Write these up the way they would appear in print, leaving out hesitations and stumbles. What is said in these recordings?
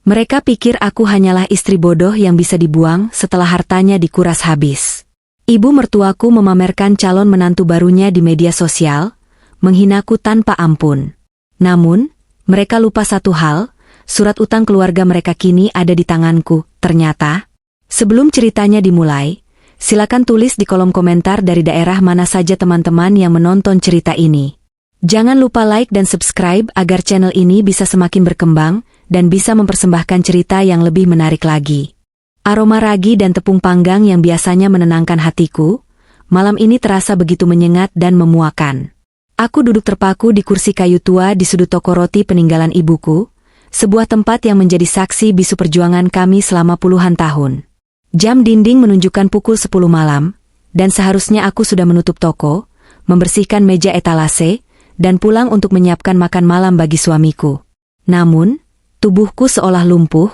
Mereka pikir aku hanyalah istri bodoh yang bisa dibuang setelah hartanya dikuras habis. Ibu mertuaku memamerkan calon menantu barunya di media sosial, menghinaku tanpa ampun. Namun, mereka lupa satu hal, surat utang keluarga mereka kini ada di tanganku, ternyata. Sebelum ceritanya dimulai, silakan tulis di kolom komentar dari daerah mana saja teman-teman yang menonton cerita ini. Jangan lupa like dan subscribe agar channel ini bisa semakin berkembang dan bisa mempersembahkan cerita yang lebih menarik lagi. Aroma ragi dan tepung panggang yang biasanya menenangkan hatiku, malam ini terasa begitu menyengat dan memuakan. Aku duduk terpaku di kursi kayu tua di sudut toko roti peninggalan ibuku, sebuah tempat yang menjadi saksi bisu perjuangan kami selama puluhan tahun. Jam dinding menunjukkan pukul 10 malam, dan seharusnya aku sudah menutup toko, membersihkan meja etalase, dan pulang untuk menyiapkan makan malam bagi suamiku. Namun, tubuhku seolah lumpuh,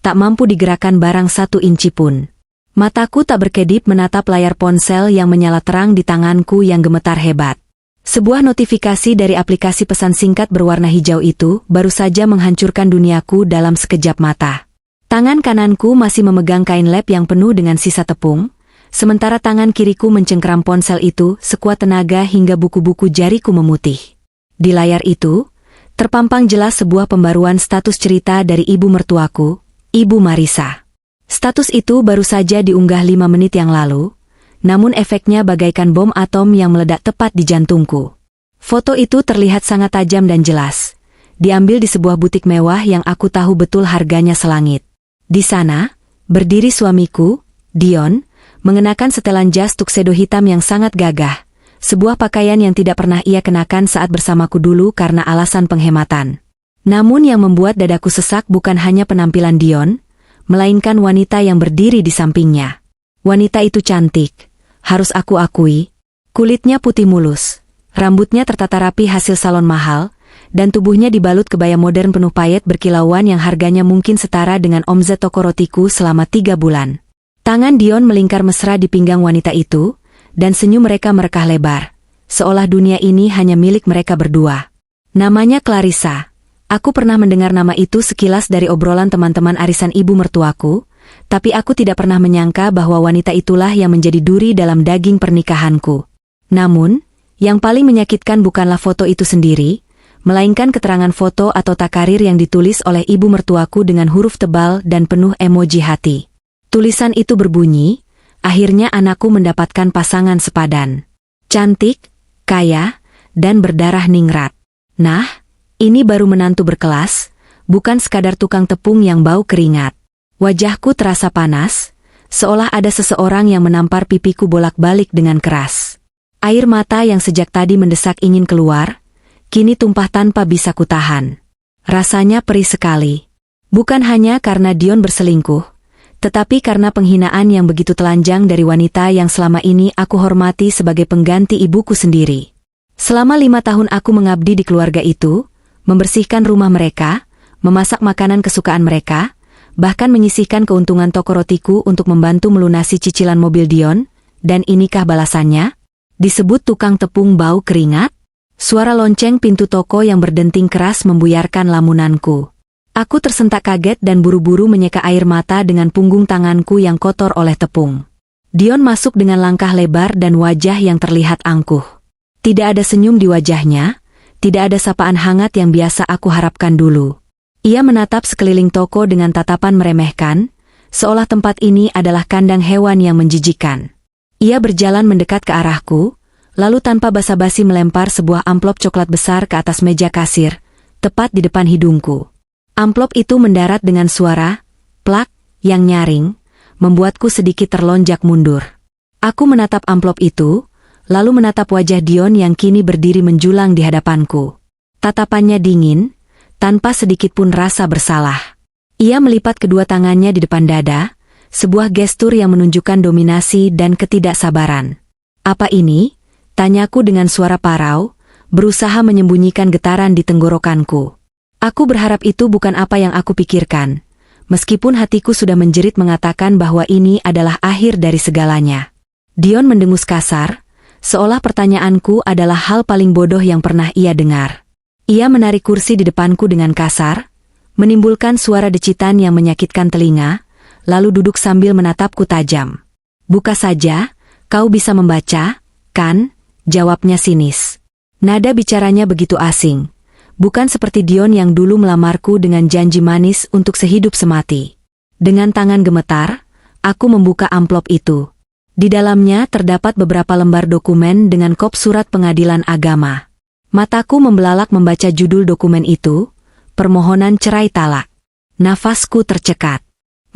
tak mampu digerakkan barang 1 inci pun. Mataku tak berkedip menatap layar ponsel yang menyala terang di tanganku yang gemetar hebat. Sebuah notifikasi dari aplikasi pesan singkat berwarna hijau itu baru saja menghancurkan duniaku dalam sekejap mata. Tangan kananku masih memegang kain lap yang penuh dengan sisa tepung, sementara tangan kiriku mencengkeram ponsel itu sekuat tenaga hingga buku-buku jariku memutih. Di layar itu, terpampang jelas sebuah pembaruan status cerita dari ibu mertuaku, Ibu Marisa. Status itu baru saja diunggah 5 menit yang lalu, namun efeknya bagaikan bom atom yang meledak tepat di jantungku. Foto itu terlihat sangat tajam dan jelas, diambil di sebuah butik mewah yang aku tahu betul harganya selangit. Di sana, berdiri suamiku, Dion, mengenakan setelan jas tuxedo hitam yang sangat gagah, sebuah pakaian yang tidak pernah ia kenakan saat bersamaku dulu karena alasan penghematan. Namun yang membuat dadaku sesak bukan hanya penampilan Dion, melainkan wanita yang berdiri di sampingnya. Wanita itu cantik, harus aku akui. Kulitnya putih mulus, rambutnya tertata rapi hasil salon mahal, dan tubuhnya dibalut kebaya modern penuh payet berkilauan yang harganya mungkin setara dengan omzet toko rotiku selama 3 bulan. Tangan Dion melingkar mesra di pinggang wanita itu, dan senyum mereka merekah lebar, seolah dunia ini hanya milik mereka berdua. Namanya Clarissa. Aku pernah mendengar nama itu sekilas dari obrolan teman-teman arisan ibu mertuaku, tapi aku tidak pernah menyangka bahwa wanita itulah yang menjadi duri dalam daging pernikahanku. Namun, yang paling menyakitkan bukanlah foto itu sendiri, melainkan keterangan foto atau takarir yang ditulis oleh ibu mertuaku dengan huruf tebal dan penuh emoji hati. Tulisan itu berbunyi, akhirnya anakku mendapatkan pasangan sepadan. Cantik, kaya, dan berdarah ningrat. Nah, ini baru menantu berkelas, bukan sekadar tukang tepung yang bau keringat. Wajahku terasa panas, seolah ada seseorang yang menampar pipiku bolak-balik dengan keras. Air mata yang sejak tadi mendesak ingin keluar, kini tumpah tanpa bisa kutahan. Rasanya perih sekali. Bukan hanya karena Dion berselingkuh, tetapi karena penghinaan yang begitu telanjang dari wanita yang selama ini aku hormati sebagai pengganti ibuku sendiri. Selama 5 tahun aku mengabdi di keluarga itu, membersihkan rumah mereka, memasak makanan kesukaan mereka, bahkan menyisihkan keuntungan toko rotiku untuk membantu melunasi cicilan mobil Dion, dan inikah balasannya? Disebut tukang tepung bau keringat? Suara lonceng pintu toko yang berdenting keras membuyarkan lamunanku. Aku tersentak kaget dan buru-buru menyeka air mata dengan punggung tanganku yang kotor oleh tepung. Dion masuk dengan langkah lebar dan wajah yang terlihat angkuh. Tidak ada senyum di wajahnya, tidak ada sapaan hangat yang biasa aku harapkan dulu. Ia menatap sekeliling toko dengan tatapan meremehkan, seolah tempat ini adalah kandang hewan yang menjijikkan. Ia berjalan mendekat ke arahku, lalu tanpa basa-basi melempar sebuah amplop coklat besar ke atas meja kasir, tepat di depan hidungku. Amplop itu mendarat dengan suara, plak, yang nyaring, membuatku sedikit terlonjak mundur. Aku menatap amplop itu, lalu menatap wajah Dion yang kini berdiri menjulang di hadapanku. Tatapannya dingin, tanpa sedikit pun rasa bersalah. Ia melipat kedua tangannya di depan dada, sebuah gestur yang menunjukkan dominasi dan ketidaksabaran. "Apa ini?" tanyaku dengan suara parau, berusaha menyembunyikan getaran di tenggorokanku. Aku berharap itu bukan apa yang aku pikirkan, meskipun hatiku sudah menjerit mengatakan bahwa ini adalah akhir dari segalanya. Dion mendengus kasar, seolah pertanyaanku adalah hal paling bodoh yang pernah ia dengar. Ia menarik kursi di depanku dengan kasar, menimbulkan suara decitan yang menyakitkan telinga, lalu duduk sambil menatapku tajam. "Buka saja, kau bisa membaca, kan?" jawabnya sinis. Nada bicaranya begitu asing. Bukan seperti Dion yang dulu melamarku dengan janji manis untuk sehidup semati. Dengan tangan gemetar, aku membuka amplop itu. Di dalamnya terdapat beberapa lembar dokumen dengan kop surat pengadilan agama. Mataku membelalak membaca judul dokumen itu, permohonan cerai talak. Nafasku tercekat.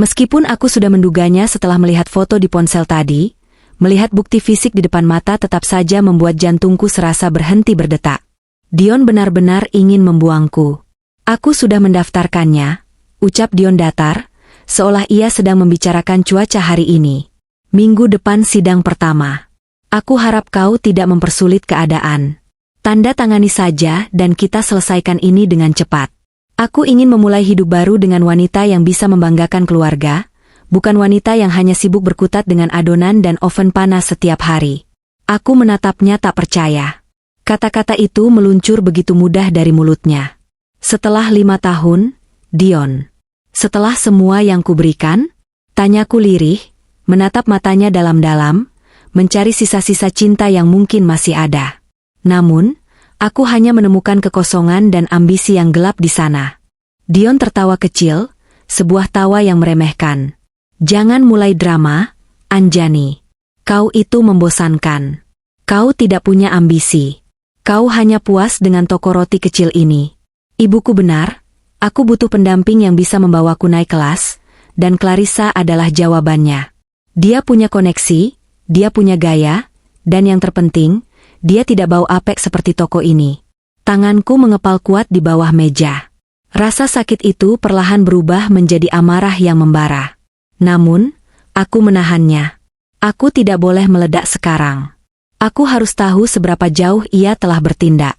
Meskipun aku sudah menduganya setelah melihat foto di ponsel tadi, melihat bukti fisik di depan mata tetap saja membuat jantungku serasa berhenti berdetak. Dion benar-benar ingin membuangku. "Aku sudah mendaftarkannya," ucap Dion datar, seolah ia sedang membicarakan cuaca hari ini. "Minggu depan sidang pertama. Aku harap kau tidak mempersulit keadaan. Tanda tangani saja dan kita selesaikan ini dengan cepat. Aku ingin memulai hidup baru dengan wanita yang bisa membanggakan keluarga, bukan wanita yang hanya sibuk berkutat dengan adonan dan oven panas setiap hari." Aku menatapnya tak percaya. Kata-kata itu meluncur begitu mudah dari mulutnya. "Setelah 5 tahun, Dion. Setelah semua yang kuberikan?" Tanyaku lirih, menatap matanya dalam-dalam, mencari sisa-sisa cinta yang mungkin masih ada. Namun, aku hanya menemukan kekosongan dan ambisi yang gelap di sana. Dion tertawa kecil, sebuah tawa yang meremehkan. "Jangan mulai drama, Anjani. Kau itu membosankan. Kau tidak punya ambisi. Kau hanya puas dengan toko roti kecil ini." Ibuku benar, aku butuh pendamping yang bisa membawaku naik kelas, dan Clarissa adalah jawabannya. Dia punya koneksi, dia punya gaya, dan yang terpenting, dia tidak bau apek seperti toko ini. Tanganku mengepal kuat di bawah meja. Rasa sakit itu perlahan berubah menjadi amarah yang membara. Namun, aku menahannya. Aku tidak boleh meledak sekarang. Aku harus tahu seberapa jauh ia telah bertindak.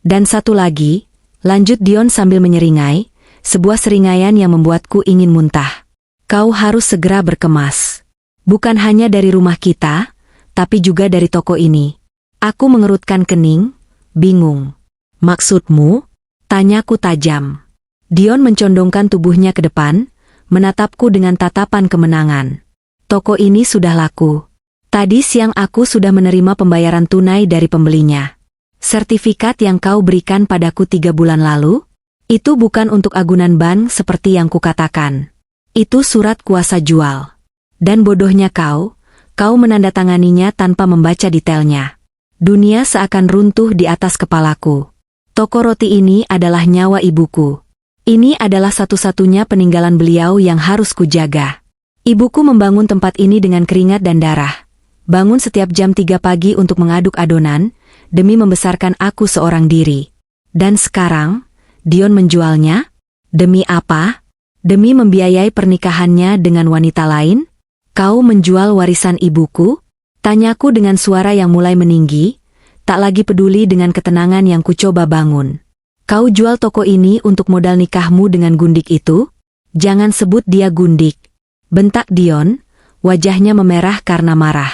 "Dan satu lagi," lanjut Dion sambil menyeringai, sebuah seringaian yang membuatku ingin muntah. "Kau harus segera berkemas. Bukan hanya dari rumah kita, tapi juga dari toko ini." Aku mengerutkan kening, bingung. "Maksudmu?" tanyaku tajam. Dion mencondongkan tubuhnya ke depan, menatapku dengan tatapan kemenangan. "Toko ini sudah laku. Tadi siang aku sudah menerima pembayaran tunai dari pembelinya. Sertifikat yang kau berikan padaku 3 bulan lalu, itu bukan untuk agunan bank seperti yang kukatakan. Itu surat kuasa jual. Dan bodohnya kau menandatanganinya tanpa membaca detailnya. Dunia seakan runtuh di atas kepalaku. Toko roti ini adalah nyawa ibuku. Ini adalah satu-satunya peninggalan beliau yang harus kujaga. Ibuku membangun tempat ini dengan keringat dan darah. Bangun setiap jam 3 pagi untuk mengaduk adonan, demi membesarkan aku seorang diri. Dan sekarang, Dion menjualnya? Demi apa? Demi membiayai pernikahannya dengan wanita lain? Kau menjual warisan ibuku? Tanyaku dengan suara yang mulai meninggi, tak lagi peduli dengan ketenangan yang kucoba bangun. Kau jual toko ini untuk modal nikahmu dengan gundik itu? Jangan sebut dia gundik. Bentak Dion, wajahnya memerah karena marah.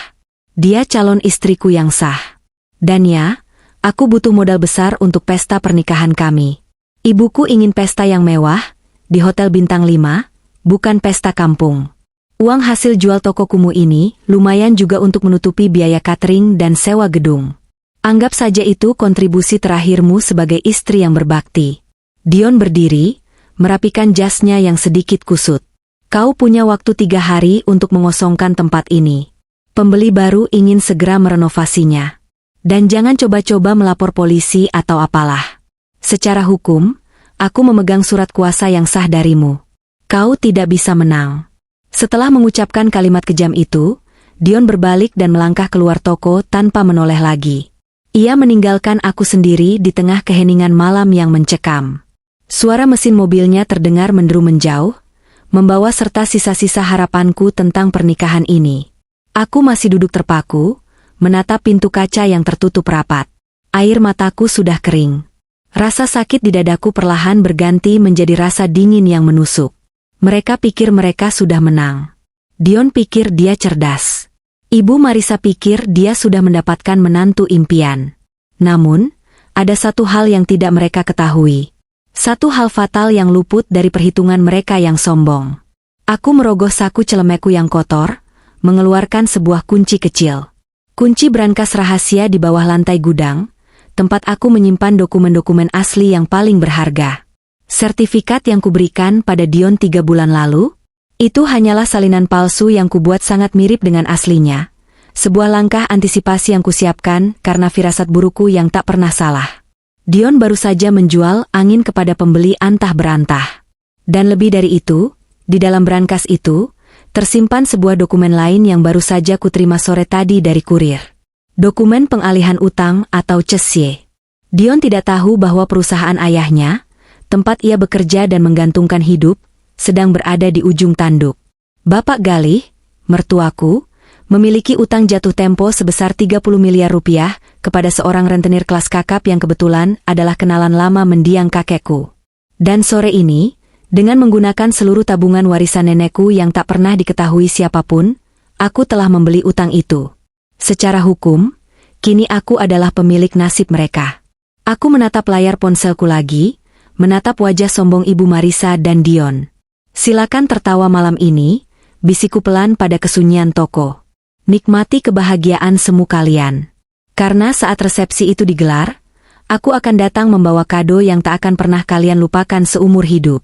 Dia calon istriku yang sah. Dan ya, aku butuh modal besar untuk pesta pernikahan kami. Ibuku ingin pesta yang mewah, di hotel bintang 5, bukan pesta kampung. Uang hasil jual toko kumuh ini lumayan juga untuk menutupi biaya catering dan sewa gedung. Anggap saja itu kontribusi terakhirmu sebagai istri yang berbakti. Dion berdiri, merapikan jasnya yang sedikit kusut. Kau punya waktu 3 hari untuk mengosongkan tempat ini. Pembeli baru ingin segera merenovasinya. Dan jangan coba-coba melapor polisi atau apalah. Secara hukum, aku memegang surat kuasa yang sah darimu. Kau tidak bisa menang. Setelah mengucapkan kalimat kejam itu, Dion berbalik dan melangkah keluar toko tanpa menoleh lagi. Ia meninggalkan aku sendiri di tengah keheningan malam yang mencekam. Suara mesin mobilnya terdengar menderu menjauh, membawa serta sisa-sisa harapanku tentang pernikahan ini. Aku masih duduk terpaku, menatap pintu kaca yang tertutup rapat. Air mataku sudah kering. Rasa sakit di dadaku perlahan berganti menjadi rasa dingin yang menusuk. Mereka pikir mereka sudah menang. Dion pikir dia cerdas. Ibu Marissa pikir dia sudah mendapatkan menantu impian. Namun, ada satu hal yang tidak mereka ketahui. Satu hal fatal yang luput dari perhitungan mereka yang sombong. Aku merogoh saku celemekku yang kotor, mengeluarkan sebuah kunci kecil. Kunci brankas rahasia di bawah lantai gudang, tempat aku menyimpan dokumen-dokumen asli yang paling berharga. Sertifikat yang kuberikan pada Dion 3 bulan lalu, itu hanyalah salinan palsu yang kubuat sangat mirip dengan aslinya. Sebuah langkah antisipasi yang kusiapkan karena firasat burukku yang tak pernah salah. Dion baru saja menjual angin kepada pembeli antah berantah. Dan lebih dari itu, di dalam brankas itu, tersimpan sebuah dokumen lain yang baru saja kuterima sore tadi dari kurir. Dokumen pengalihan utang atau cesye. Dion tidak tahu bahwa perusahaan ayahnya, tempat ia bekerja dan menggantungkan hidup, sedang berada di ujung tanduk. Bapak Galih, mertuaku, memiliki utang jatuh tempo sebesar 30 miliar rupiah kepada seorang rentenir kelas kakap yang kebetulan adalah kenalan lama mendiang kakekku. Dan sore ini, dengan menggunakan seluruh tabungan warisan nenekku yang tak pernah diketahui siapapun, aku telah membeli utang itu. Secara hukum, kini aku adalah pemilik nasib mereka. Aku menatap layar ponselku lagi, menatap wajah sombong Ibu Marisa dan Dion. Silakan tertawa malam ini, bisikku pelan pada kesunyian toko. Nikmati kebahagiaan semu kalian. Karena saat resepsi itu digelar, aku akan datang membawa kado yang tak akan pernah kalian lupakan seumur hidup.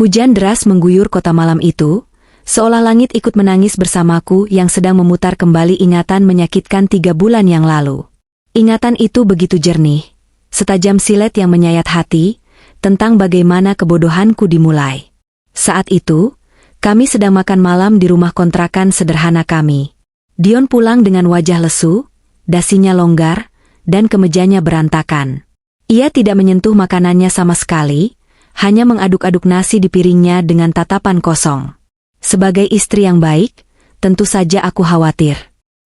Hujan deras mengguyur kota malam itu, seolah langit ikut menangis bersamaku yang sedang memutar kembali ingatan menyakitkan 3 bulan yang lalu. Ingatan itu begitu jernih, setajam silet yang menyayat hati, tentang bagaimana kebodohanku dimulai. Saat itu, kami sedang makan malam di rumah kontrakan sederhana kami. Dion pulang dengan wajah lesu, dasinya longgar, dan kemejanya berantakan. Ia tidak menyentuh makanannya sama sekali, hanya mengaduk-aduk nasi di piringnya dengan tatapan kosong. Sebagai istri yang baik, tentu saja aku khawatir.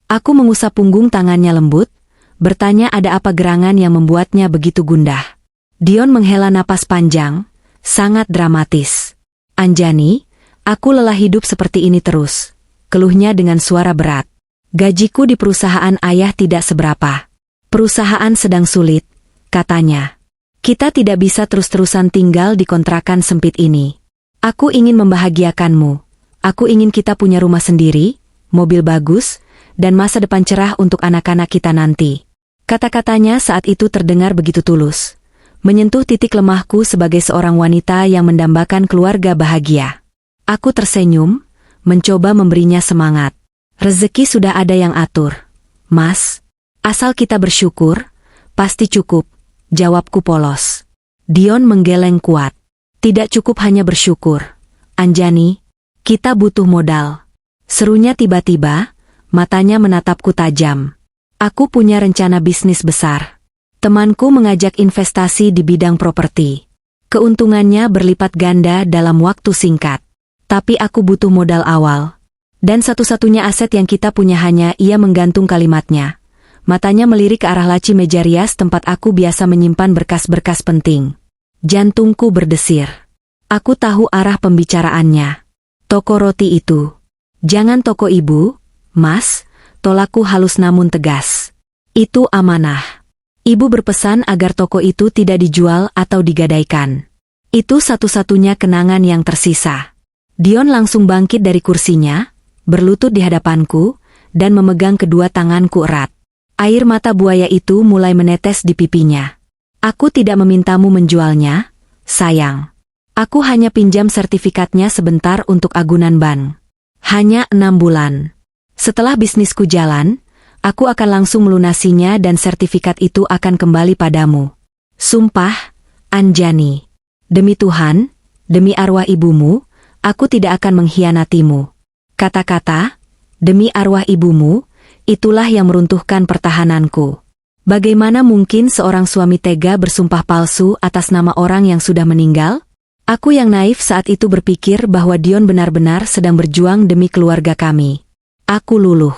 Aku mengusap punggung tangannya lembut, bertanya ada apa gerangan yang membuatnya begitu gundah. Dion menghela napas panjang, sangat dramatis. Anjani, aku lelah hidup seperti ini terus, keluhnya dengan suara berat. Gajiku di perusahaan ayah tidak seberapa. Perusahaan sedang sulit, katanya. Kita tidak bisa terus-terusan tinggal di kontrakan sempit ini. Aku ingin membahagiakanmu. Aku ingin kita punya rumah sendiri, mobil bagus, dan masa depan cerah untuk anak-anak kita nanti. Kata-katanya saat itu terdengar begitu tulus, menyentuh titik lemahku sebagai seorang wanita yang mendambakan keluarga bahagia. Aku tersenyum, mencoba memberinya semangat. Rezeki sudah ada yang atur, Mas. Asal kita bersyukur, pasti cukup, jawabku polos. Dion menggeleng kuat. Tidak cukup hanya bersyukur, Anjani, kita butuh modal. Serunya tiba-tiba, matanya menatapku tajam. Aku punya rencana bisnis besar. Temanku mengajak investasi di bidang properti. Keuntungannya berlipat ganda dalam waktu singkat. Tapi aku butuh modal awal. Dan satu-satunya aset yang kita punya hanya ia menggantung kalimatnya. Matanya melirik ke arah laci meja rias tempat aku biasa menyimpan berkas-berkas penting. Jantungku berdesir. Aku tahu arah pembicaraannya. Toko roti itu. Jangan toko ibu, Mas, tolakku halus namun tegas. Itu amanah. Ibu berpesan agar toko itu tidak dijual atau digadaikan. Itu satu-satunya kenangan yang tersisa. Dion langsung bangkit dari kursinya, berlutut di hadapanku, dan memegang kedua tanganku erat. Air mata buaya itu mulai menetes di pipinya. Aku tidak memintamu menjualnya, sayang. Aku hanya pinjam sertifikatnya sebentar untuk agunan bank. Hanya 6 bulan. Setelah bisnisku jalan, aku akan langsung melunasinya dan sertifikat itu akan kembali padamu. Sumpah, Anjani. Demi Tuhan, demi arwah ibumu, aku tidak akan mengkhianatimu. Kata-kata, demi arwah ibumu, itulah yang meruntuhkan pertahananku. Bagaimana mungkin seorang suami tega bersumpah palsu atas nama orang yang sudah meninggal? Aku yang naif saat itu berpikir bahwa Dion benar-benar sedang berjuang demi keluarga kami. Aku luluh.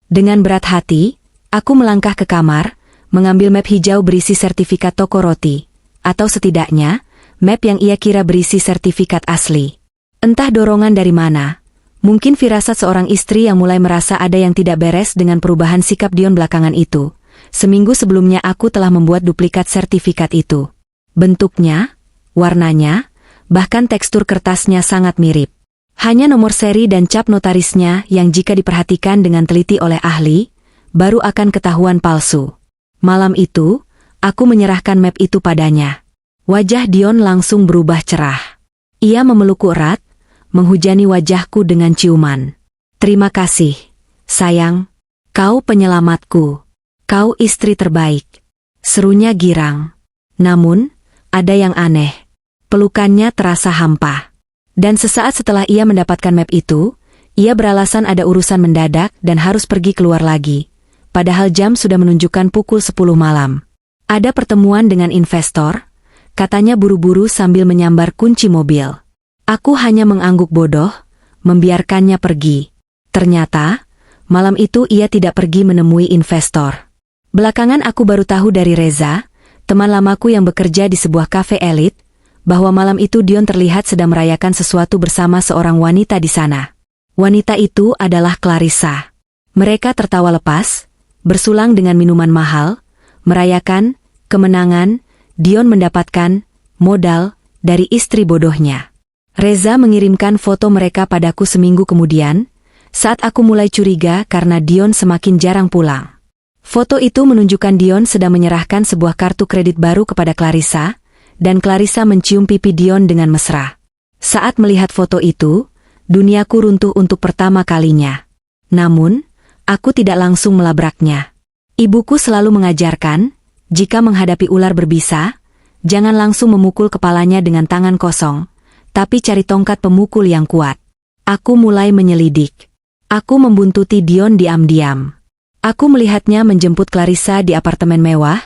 Dengan berat hati, aku melangkah ke kamar, mengambil map hijau berisi sertifikat toko roti, atau setidaknya, map yang ia kira berisi sertifikat asli. Entah dorongan dari mana. Mungkin firasat seorang istri yang mulai merasa ada yang tidak beres dengan perubahan sikap Dion belakangan itu. Seminggu sebelumnya aku telah membuat duplikat sertifikat itu. Bentuknya, warnanya, bahkan tekstur kertasnya sangat mirip. Hanya nomor seri dan cap notarisnya yang jika diperhatikan dengan teliti oleh ahli, baru akan ketahuan palsu. Malam itu, aku menyerahkan map itu padanya. Wajah Dion langsung berubah cerah. Ia memelukku erat, menghujani wajahku dengan ciuman. "Terima kasih, sayang. Kau penyelamatku. Kau istri terbaik," serunya girang. Namun, ada yang aneh. Pelukannya terasa hampa. Dan sesaat setelah ia mendapatkan map itu, ia beralasan ada urusan mendadak dan harus pergi keluar lagi. Padahal jam sudah menunjukkan pukul 10 malam. Ada pertemuan dengan investor, katanya buru-buru sambil menyambar kunci mobil. Aku hanya mengangguk bodoh, membiarkannya pergi. Ternyata, malam itu ia tidak pergi menemui investor. Belakangan aku baru tahu dari Reza, teman lamaku yang bekerja di sebuah kafe elit, bahwa malam itu Dion terlihat sedang merayakan sesuatu bersama seorang wanita di sana. Wanita itu adalah Clarissa. Mereka tertawa lepas, bersulang dengan minuman mahal, merayakan kemenangan. Dion mendapatkan modal dari istri bodohnya. Reza mengirimkan foto mereka padaku seminggu kemudian, saat aku mulai curiga karena Dion semakin jarang pulang. Foto itu menunjukkan Dion sedang menyerahkan sebuah kartu kredit baru kepada Clarissa, dan Clarissa mencium pipi Dion dengan mesra. Saat melihat foto itu, duniaku runtuh untuk pertama kalinya. Namun, aku tidak langsung melabraknya. Ibuku selalu mengajarkan, jika menghadapi ular berbisa, jangan langsung memukul kepalanya dengan tangan kosong, tapi cari tongkat pemukul yang kuat. Aku mulai menyelidik. Aku membuntuti Dion diam-diam. Aku melihatnya menjemput Clarissa di apartemen mewah,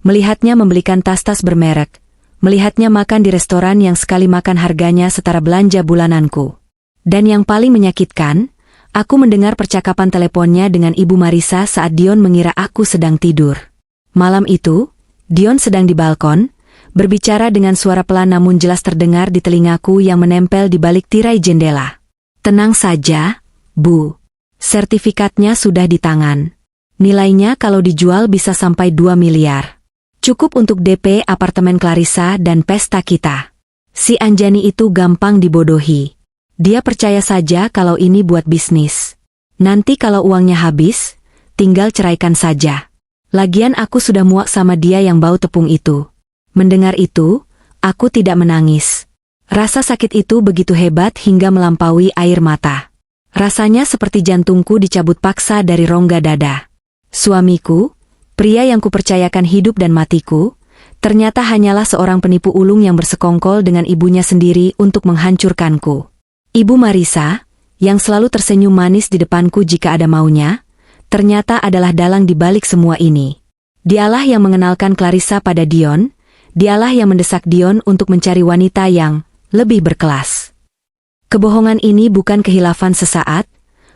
melihatnya membelikan tas-tas bermerek, melihatnya makan di restoran yang sekali makan harganya setara belanja bulananku. Dan yang paling menyakitkan, aku mendengar percakapan teleponnya dengan Ibu Marisa saat Dion mengira aku sedang tidur. Malam itu, Dion sedang di balkon, berbicara dengan suara pelan namun jelas terdengar di telingaku yang menempel di balik tirai jendela. "Tenang saja, Bu. Sertifikatnya sudah di tangan. Nilainya kalau dijual bisa sampai 2 miliar. Cukup untuk DP apartemen Clarissa dan pesta kita." Si Anjani itu gampang dibodohi. Dia percaya saja kalau ini buat bisnis. Nanti kalau uangnya habis, tinggal ceraikan saja. Lagian aku sudah muak sama dia yang bau tepung itu. Mendengar itu, aku tidak menangis. Rasa sakit itu begitu hebat hingga melampaui air mata. Rasanya seperti jantungku dicabut paksa dari rongga dada. Suamiku, pria yang kupercayakan hidup dan matiku, ternyata hanyalah seorang penipu ulung yang bersekongkol dengan ibunya sendiri untuk menghancurkanku. Ibu Marisa, yang selalu tersenyum manis di depanku jika ada maunya, ternyata adalah dalang di balik semua ini. Dialah yang mengenalkan Clarissa pada Dion, dialah yang mendesak Dion untuk mencari wanita yang lebih berkelas. Kebohongan ini bukan kehilafan sesaat,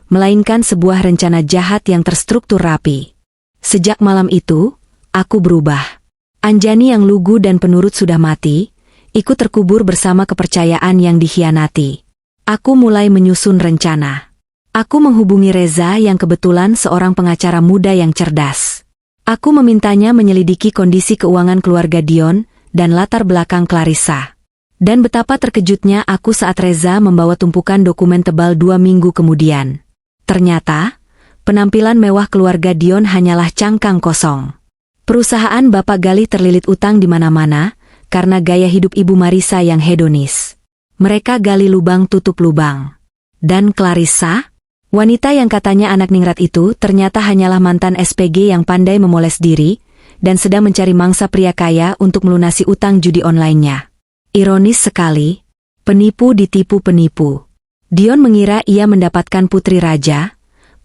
melainkan sebuah rencana jahat yang terstruktur rapi. Sejak malam itu, aku berubah. Anjani yang lugu dan penurut sudah mati, ikut terkubur bersama kepercayaan yang dikhianati. Aku mulai menyusun rencana. Aku menghubungi Reza yang kebetulan seorang pengacara muda yang cerdas. Aku memintanya menyelidiki kondisi keuangan keluarga Dion dan latar belakang Clarissa. Dan betapa terkejutnya aku saat Reza membawa tumpukan dokumen tebal 2 minggu kemudian. Ternyata, penampilan mewah keluarga Dion hanyalah cangkang kosong. Perusahaan Bapak Galih terlilit utang di mana-mana karena gaya hidup Ibu Marisa yang hedonis. Mereka gali lubang tutup lubang. Dan Clarissa, wanita yang katanya anak ningrat itu ternyata hanyalah mantan SPG yang pandai memoles diri dan sedang mencari mangsa pria kaya untuk melunasi utang judi online-nya. Ironis sekali, penipu ditipu penipu. Dion mengira ia mendapatkan putri raja,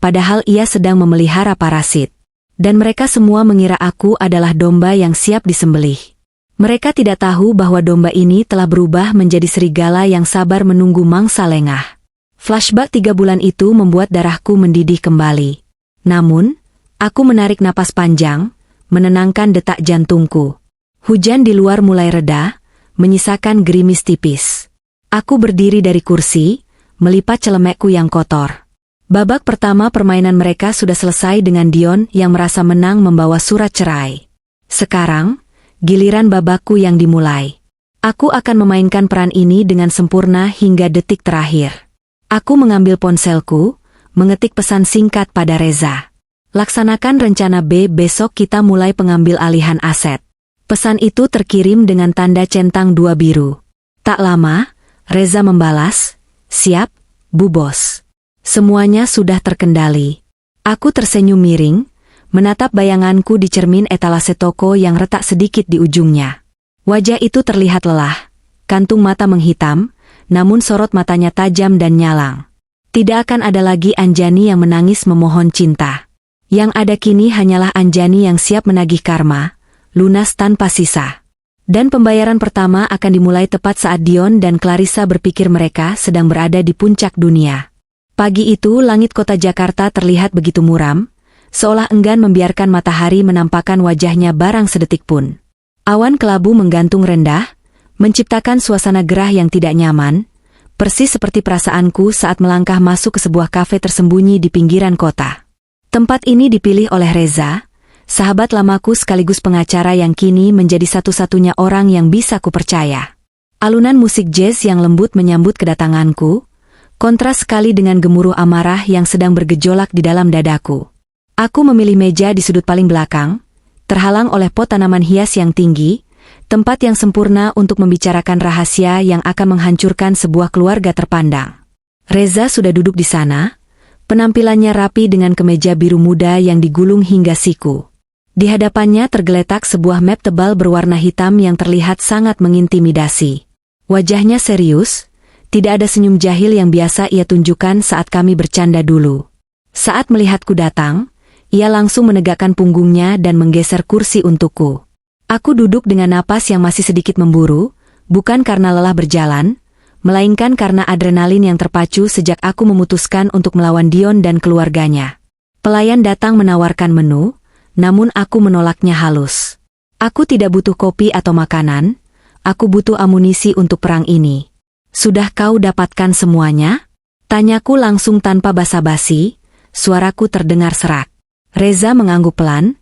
padahal ia sedang memelihara parasit. Dan mereka semua mengira aku adalah domba yang siap disembelih. Mereka tidak tahu bahwa domba ini telah berubah menjadi serigala yang sabar menunggu mangsa lengah. Flashback 3 bulan itu membuat darahku mendidih kembali. Namun, aku menarik napas panjang, menenangkan detak jantungku. Hujan di luar mulai reda, menyisakan gerimis tipis. Aku berdiri dari kursi, melipat celemekku yang kotor. Babak pertama permainan mereka sudah selesai dengan Dion yang merasa menang membawa surat cerai. Sekarang, giliran babakku yang dimulai. Aku akan memainkan peran ini dengan sempurna hingga detik terakhir. Aku mengambil ponselku, mengetik pesan singkat pada Reza. Laksanakan rencana B, besok kita mulai pengambil alihan aset. Pesan itu terkirim dengan tanda centang 2 biru. Tak lama, Reza membalas, "Siap, Bu Bos." Semuanya sudah terkendali. Aku tersenyum miring, menatap bayanganku di cermin etalase toko yang retak sedikit di ujungnya. Wajah itu terlihat lelah, kantung mata menghitam, namun sorot matanya tajam dan nyalang. Tidak akan ada lagi Anjani yang menangis memohon cinta. Yang ada kini hanyalah Anjani yang siap menagih karma, lunas tanpa sisa. Dan pembayaran pertama akan dimulai tepat saat Dion dan Clarissa berpikir mereka sedang berada di puncak dunia. Pagi itu langit kota Jakarta terlihat begitu muram, seolah enggan membiarkan matahari menampakkan wajahnya barang sedetik pun. Awan kelabu menggantung rendah, menciptakan suasana gerah yang tidak nyaman, persis seperti perasaanku saat melangkah masuk ke sebuah kafe tersembunyi di pinggiran kota. Tempat ini dipilih oleh Reza, sahabat lamaku sekaligus pengacara yang kini menjadi satu-satunya orang yang bisa kupercaya. Alunan musik jazz yang lembut menyambut kedatanganku, kontras sekali dengan gemuruh amarah yang sedang bergejolak di dalam dadaku. Aku memilih meja di sudut paling belakang, terhalang oleh pot tanaman hias yang tinggi, tempat yang sempurna untuk membicarakan rahasia yang akan menghancurkan sebuah keluarga terpandang. Reza sudah duduk di sana, penampilannya rapi dengan kemeja biru muda yang digulung hingga siku. Di hadapannya tergeletak sebuah map tebal berwarna hitam yang terlihat sangat mengintimidasi. Wajahnya serius, tidak ada senyum jahil yang biasa ia tunjukkan saat kami bercanda dulu. Saat melihatku datang, ia langsung menegakkan punggungnya dan menggeser kursi untukku. Aku duduk dengan napas yang masih sedikit memburu, bukan karena lelah berjalan, melainkan karena adrenalin yang terpacu sejak aku memutuskan untuk melawan Dion dan keluarganya. Pelayan datang menawarkan menu, namun aku menolaknya halus. Aku tidak butuh kopi atau makanan, aku butuh amunisi untuk perang ini. "Sudah kau dapatkan semuanya?" Tanyaku langsung tanpa basa-basi, suaraku terdengar serak. Reza mengangguk pelan,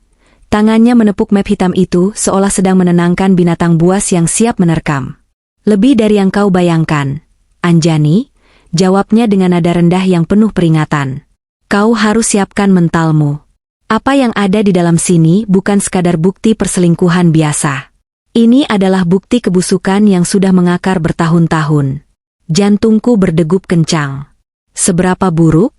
tangannya menepuk map hitam itu seolah sedang menenangkan binatang buas yang siap menerkam. "Lebih dari yang kau bayangkan, Anjani," jawabnya dengan nada rendah yang penuh peringatan. "Kau harus siapkan mentalmu. Apa yang ada di dalam sini bukan sekadar bukti perselingkuhan biasa. Ini adalah bukti kebusukan yang sudah mengakar bertahun-tahun." Jantungku berdegup kencang. "Seberapa buruk?"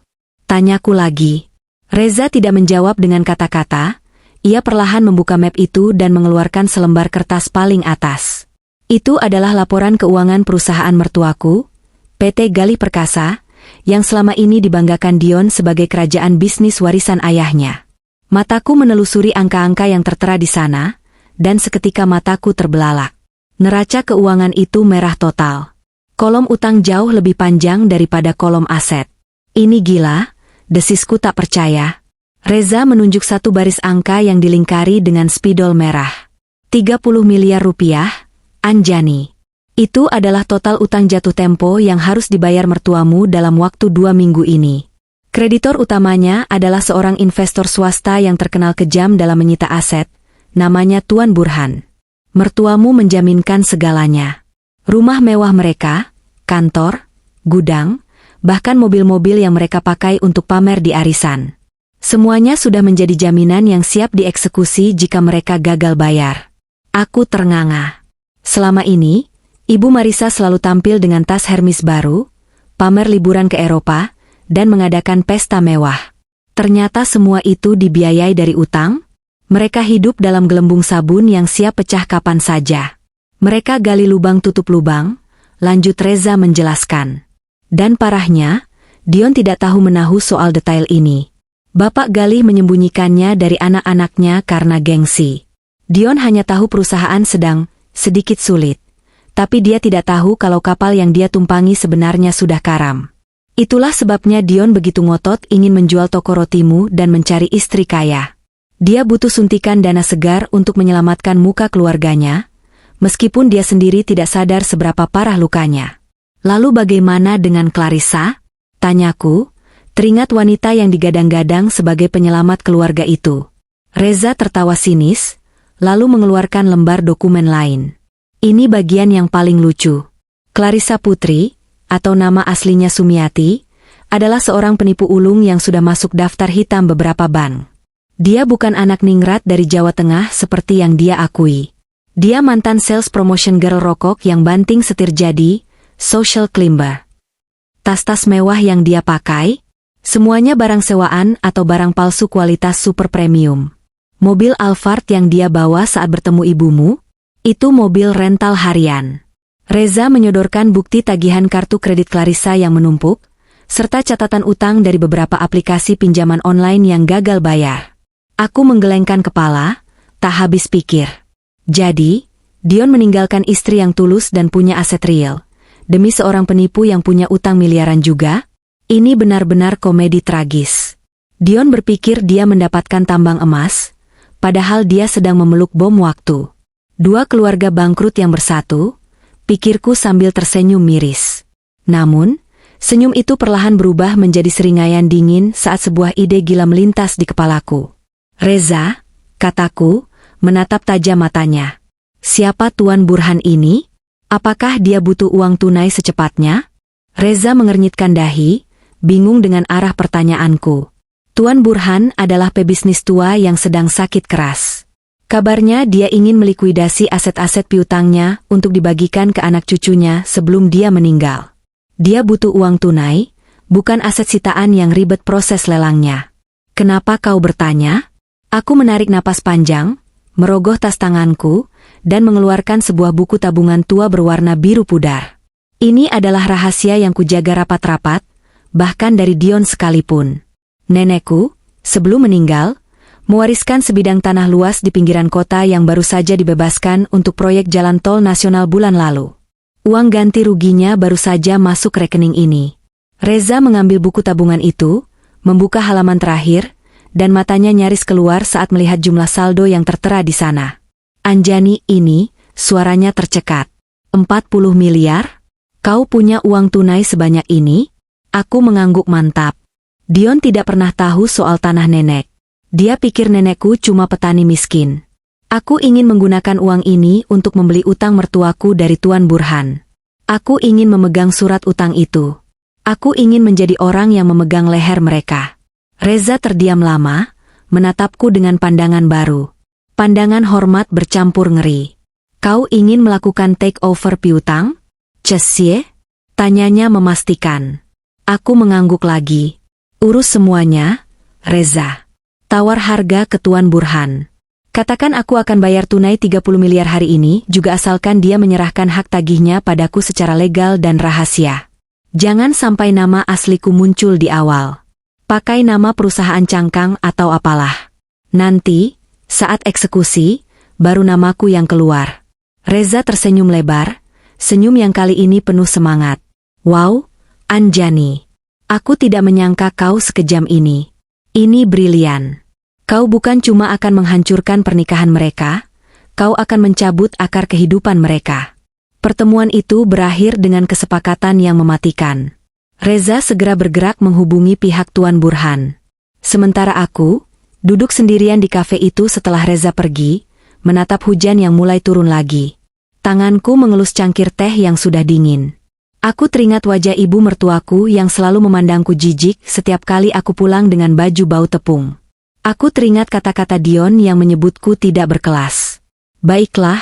tanyaku lagi. Reza tidak menjawab dengan kata-kata, ia perlahan membuka map itu dan mengeluarkan selembar kertas paling atas. Itu adalah laporan keuangan perusahaan mertuaku, PT Galih Perkasa, yang selama ini dibanggakan Dion sebagai kerajaan bisnis warisan ayahnya. Mataku menelusuri angka-angka yang tertera di sana, dan seketika mataku terbelalak. Neraca keuangan itu merah total. Kolom utang jauh lebih panjang daripada kolom aset. "Ini gila," desisku tak percaya. Reza menunjuk satu baris angka yang dilingkari dengan spidol merah. 30 miliar rupiah, Anjani. Itu adalah total utang jatuh tempo yang harus dibayar mertuamu dalam waktu 2 minggu ini. Kreditor utamanya adalah seorang investor swasta yang terkenal kejam dalam menyita aset, namanya Tuan Burhan. Mertuamu menjaminkan segalanya. Rumah mewah mereka, kantor, gudang, bahkan mobil-mobil yang mereka pakai untuk pamer di arisan. Semuanya sudah menjadi jaminan yang siap dieksekusi jika mereka gagal bayar. Aku ternganga. Selama ini, Ibu Marissa selalu tampil dengan tas Hermes baru, pamer liburan ke Eropa, dan mengadakan pesta mewah. Ternyata semua itu dibiayai dari utang? Mereka hidup dalam gelembung sabun yang siap pecah kapan saja. Mereka gali lubang tutup lubang, lanjut Reza menjelaskan. Dan parahnya, Dion tidak tahu menahu soal detail ini. Bapak Galih menyembunyikannya dari anak-anaknya karena gengsi. Dion hanya tahu perusahaan sedang sedikit sulit. Tapi dia tidak tahu kalau kapal yang dia tumpangi sebenarnya sudah karam. Itulah sebabnya Dion begitu ngotot ingin menjual toko rotimu dan mencari istri kaya. Dia butuh suntikan dana segar untuk menyelamatkan muka keluarganya, meskipun dia sendiri tidak sadar seberapa parah lukanya. "Lalu bagaimana dengan Clarissa?" tanyaku, teringat wanita yang digadang-gadang sebagai penyelamat keluarga itu. Reza tertawa sinis, lalu mengeluarkan lembar dokumen lain. Ini bagian yang paling lucu. Clarissa Putri, atau nama aslinya Sumiati, adalah seorang penipu ulung yang sudah masuk daftar hitam beberapa bank. Dia bukan anak ningrat dari Jawa Tengah seperti yang dia akui. Dia mantan sales promotion girl rokok yang banting setir jadi social climber. Tas-tas mewah yang dia pakai, semuanya barang sewaan atau barang palsu kualitas super premium. Mobil Alphard yang dia bawa saat bertemu ibumu, itu mobil rental harian. Reza menyodorkan bukti tagihan kartu kredit Clarissa yang menumpuk, serta catatan utang dari beberapa aplikasi pinjaman online yang gagal bayar. Aku menggelengkan kepala, tak habis pikir. Jadi, Dion meninggalkan istri yang tulus dan punya aset real, demi seorang penipu yang punya utang miliaran juga? Ini benar-benar komedi tragis. Dion berpikir dia mendapatkan tambang emas, padahal dia sedang memeluk bom waktu. Dua keluarga bangkrut yang bersatu, pikirku sambil tersenyum miris. Namun, senyum itu perlahan berubah menjadi seringaian dingin saat sebuah ide gila melintas di kepalaku. Reza, kataku, menatap tajam matanya. Siapa Tuan Burhan ini? Apakah dia butuh uang tunai secepatnya? Reza mengernyitkan dahi, bingung dengan arah pertanyaanku. Tuan Burhan adalah pebisnis tua yang sedang sakit keras. Kabarnya dia ingin melikuidasi aset-aset piutangnya untuk dibagikan ke anak cucunya sebelum dia meninggal. Dia butuh uang tunai, bukan aset sitaan yang ribet proses lelangnya. Kenapa kau bertanya? Aku menarik napas panjang, merogoh tas tanganku, dan mengeluarkan sebuah buku tabungan tua berwarna biru pudar. Ini adalah rahasia yang kujaga rapat-rapat, bahkan dari Dion sekalipun. Nenekku, sebelum meninggal, mewariskan sebidang tanah luas di pinggiran kota yang baru saja dibebaskan untuk proyek jalan tol nasional bulan lalu. Uang ganti ruginya baru saja masuk rekening ini. Reza mengambil buku tabungan itu, membuka halaman terakhir, dan matanya nyaris keluar saat melihat jumlah saldo yang tertera di sana. Anjani, ini, suaranya tercekat. 40 miliar? Kau punya uang tunai sebanyak ini? Aku mengangguk mantap. Dion tidak pernah tahu soal tanah nenek. Dia pikir nenekku cuma petani miskin. Aku ingin menggunakan uang ini untuk membeli utang mertuaku dari Tuan Burhan. Aku ingin memegang surat utang itu. Aku ingin menjadi orang yang memegang leher mereka. Reza terdiam lama, menatapku dengan pandangan baru. Pandangan hormat bercampur ngeri. Kau ingin melakukan take over piutang? Cesie? Tanyanya memastikan. Aku mengangguk lagi. Urus semuanya, Reza. Tawar harga ke Tuan Burhan. Katakan aku akan bayar tunai 30 miliar hari ini, juga asalkan dia menyerahkan hak tagihnya padaku secara legal dan rahasia. Jangan sampai nama asliku muncul di awal. Pakai nama perusahaan cangkang atau apalah. Nanti, saat eksekusi, baru namaku yang keluar. Reza tersenyum lebar, senyum yang kali ini penuh semangat. Wow, Anjani. Aku tidak menyangka kau sekejam ini. Ini brilian. Kau bukan cuma akan menghancurkan pernikahan mereka, kau akan mencabut akar kehidupan mereka. Pertemuan itu berakhir dengan kesepakatan yang mematikan. Reza segera bergerak menghubungi pihak Tuan Burhan. Sementara aku, duduk sendirian di kafe itu setelah Reza pergi, menatap hujan yang mulai turun lagi. Tanganku mengelus cangkir teh yang sudah dingin. Aku teringat wajah ibu mertuaku yang selalu memandangku jijik setiap kali aku pulang dengan baju bau tepung. Aku teringat kata-kata Dion yang menyebutku tidak berkelas. Baiklah,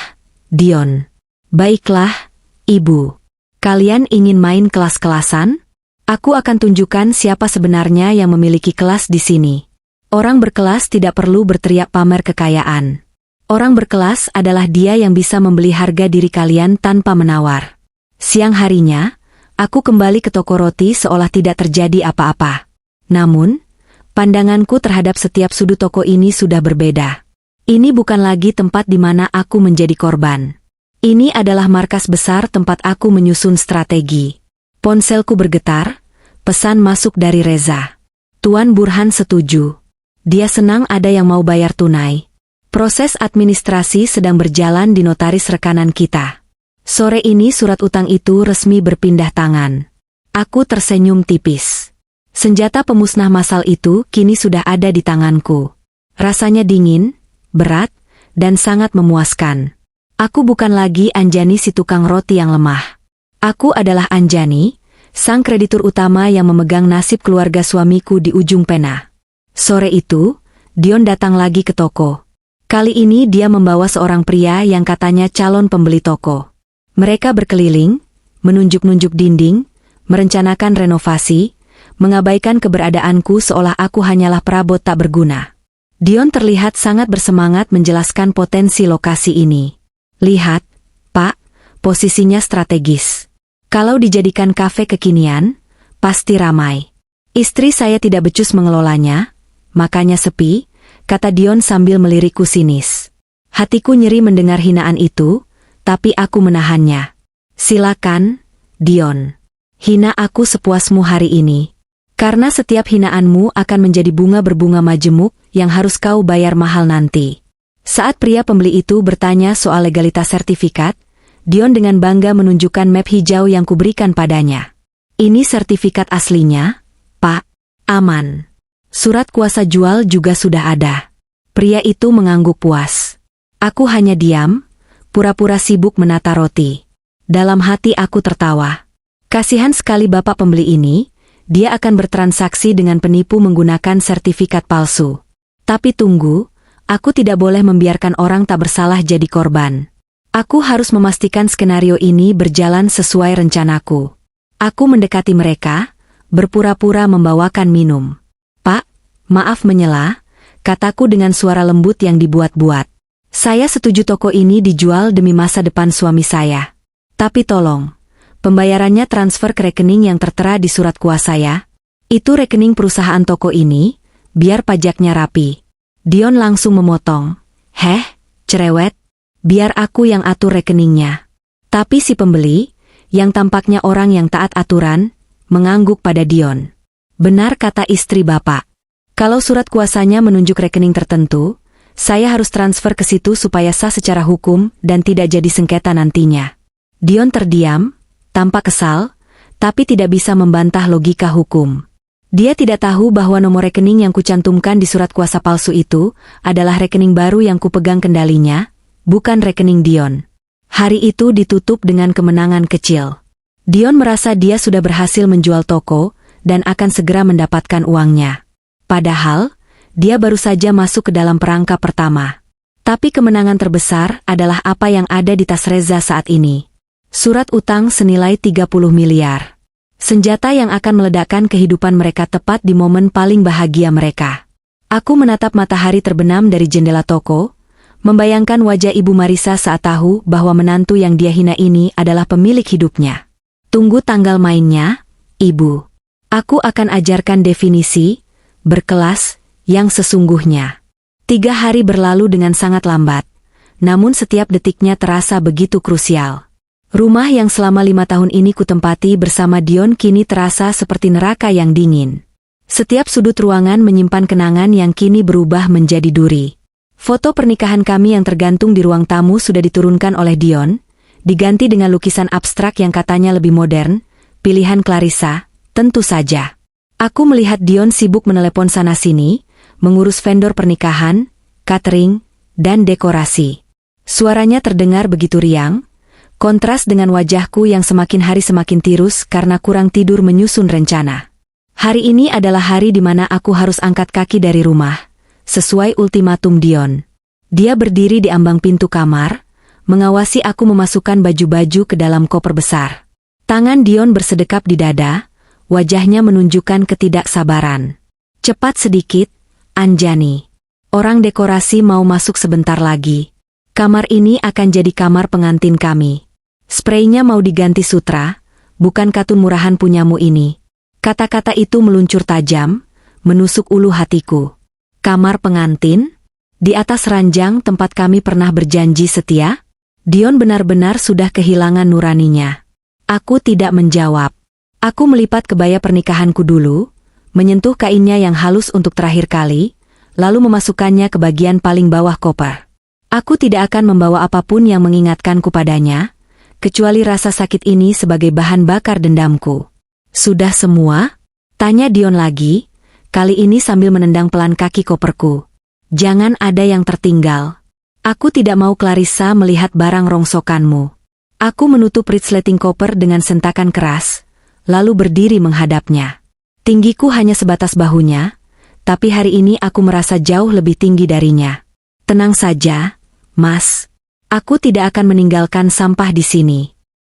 Dion. Baiklah, Ibu. Kalian ingin main kelas-kelasan? Aku akan tunjukkan siapa sebenarnya yang memiliki kelas di sini. Orang berkelas tidak perlu berteriak pamer kekayaan. Orang berkelas adalah dia yang bisa membeli harga diri kalian tanpa menawar. Siang harinya, aku kembali ke toko roti seolah tidak terjadi apa-apa. Namun, pandanganku terhadap setiap sudut toko ini sudah berbeda. Ini bukan lagi tempat di mana aku menjadi korban. Ini adalah markas besar tempat aku menyusun strategi. Ponselku bergetar, pesan masuk dari Reza. Tuan Burhan setuju. Dia senang ada yang mau bayar tunai. Proses administrasi sedang berjalan di notaris rekanan kita. Sore ini surat utang itu resmi berpindah tangan. Aku tersenyum tipis. Senjata pemusnah massal itu kini sudah ada di tanganku. Rasanya dingin, berat, dan sangat memuaskan. Aku bukan lagi Anjani si tukang roti yang lemah. Aku adalah Anjani, sang kreditur utama yang memegang nasib keluarga suamiku di ujung pena. Sore itu, Dion datang lagi ke toko. Kali ini dia membawa seorang pria yang katanya calon pembeli toko. Mereka berkeliling, menunjuk-nunjuk dinding, merencanakan renovasi, mengabaikan keberadaanku seolah aku hanyalah perabot tak berguna. Dion terlihat sangat bersemangat menjelaskan potensi lokasi ini. Lihat, Pak, posisinya strategis. Kalau dijadikan kafe kekinian, pasti ramai. Istri saya tidak becus mengelolanya, makanya sepi, kata Dion sambil melirikku sinis. Hatiku nyeri mendengar hinaan itu, tapi aku menahannya. Silakan, Dion. Hina aku sepuasmu hari ini. Karena setiap hinaanmu akan menjadi bunga berbunga majemuk yang harus kau bayar mahal nanti. Saat pria pembeli itu bertanya soal legalitas sertifikat, Dion dengan bangga menunjukkan map hijau yang kuberikan padanya. Ini sertifikat aslinya, Pak. Aman. Surat kuasa jual juga sudah ada. Pria itu mengangguk puas. Aku hanya diam, pura-pura sibuk menata roti. Dalam hati aku tertawa. Kasihan sekali bapak pembeli ini, dia akan bertransaksi dengan penipu menggunakan sertifikat palsu. Tapi tunggu, aku tidak boleh membiarkan orang tak bersalah jadi korban. Aku harus memastikan skenario ini berjalan sesuai rencanaku. Aku mendekati mereka, berpura-pura membawakan minum. Pak, maaf menyela, kataku dengan suara lembut yang dibuat-buat. Saya setuju toko ini dijual demi masa depan suami saya. Tapi tolong, pembayarannya transfer ke rekening yang tertera di surat kuasa ya. Itu rekening perusahaan toko ini, biar pajaknya rapi. Dion langsung memotong. Heh, cerewet, biar aku yang atur rekeningnya. Tapi si pembeli, yang tampaknya orang yang taat aturan, mengangguk pada Dion. Benar kata istri bapak. Kalau surat kuasanya menunjuk rekening tertentu, saya harus transfer ke situ supaya sah secara hukum dan tidak jadi sengketa nantinya. Dion terdiam, tampak kesal, tapi tidak bisa membantah logika hukum. Dia tidak tahu bahwa nomor rekening yang kucantumkan di surat kuasa palsu itu adalah rekening baru yang kupegang kendalinya, bukan rekening Dion. Hari itu ditutup dengan kemenangan kecil. Dion merasa dia sudah berhasil menjual toko dan akan segera mendapatkan uangnya. Padahal, dia baru saja masuk ke dalam perangkap pertama. Tapi kemenangan terbesar adalah apa yang ada di tas Reza saat ini. Surat utang senilai 30 miliar. Senjata yang akan meledakkan kehidupan mereka tepat di momen paling bahagia mereka. Aku menatap matahari terbenam dari jendela toko, membayangkan wajah Ibu Marisa saat tahu bahwa menantu yang dia hina ini adalah pemilik hidupnya. Tunggu tanggal mainnya, Ibu. Aku akan ajarkan definisi, berkelas, yang sesungguhnya. 3 hari berlalu dengan sangat lambat, namun setiap detiknya terasa begitu krusial. Rumah yang selama 5 tahun ini kutempati bersama Dion kini terasa seperti neraka yang dingin. Setiap sudut ruangan menyimpan kenangan yang kini berubah menjadi duri. Foto pernikahan kami yang tergantung di ruang tamu sudah diturunkan oleh Dion, diganti dengan lukisan abstrak yang katanya lebih modern, pilihan Clarissa, tentu saja. Aku melihat Dion sibuk menelepon sana-sini, mengurus vendor pernikahan, catering, dan dekorasi. Suaranya terdengar begitu riang, kontras dengan wajahku yang semakin hari semakin tirus karena kurang tidur menyusun rencana. Hari ini adalah hari di mana aku harus angkat kaki dari rumah, sesuai ultimatum Dion. Dia berdiri di ambang pintu kamar, mengawasi aku memasukkan baju-baju ke dalam koper besar. Tangan Dion bersedekap di dada, wajahnya menunjukkan ketidaksabaran. Cepat sedikit, Anjani. Orang dekorasi mau masuk sebentar lagi. Kamar ini akan jadi kamar pengantin kami. Spraynya mau diganti sutra, bukan katun murahan punyamu ini. Kata-kata itu meluncur tajam, menusuk ulu hatiku. Kamar pengantin? Di atas ranjang tempat kami pernah berjanji setia? Dion benar-benar sudah kehilangan nuraninya. Aku tidak menjawab. Aku melipat kebaya pernikahanku dulu, menyentuh kainnya yang halus untuk terakhir kali, lalu memasukkannya ke bagian paling bawah koper. Aku tidak akan membawa apapun yang mengingatkanku padanya, kecuali rasa sakit ini sebagai bahan bakar dendamku. Sudah semua? Tanya Dion lagi, kali ini sambil menendang pelan kaki koperku. Jangan ada yang tertinggal. Aku tidak mau Clarissa melihat barang rongsokanmu. Aku menutup resleting koper dengan sentakan keras, lalu berdiri menghadapnya. Tinggiku hanya sebatas bahunya, tapi hari ini aku merasa jauh lebih tinggi darinya. Tenang saja, Mas. Aku tidak akan meninggalkan sampah di sini.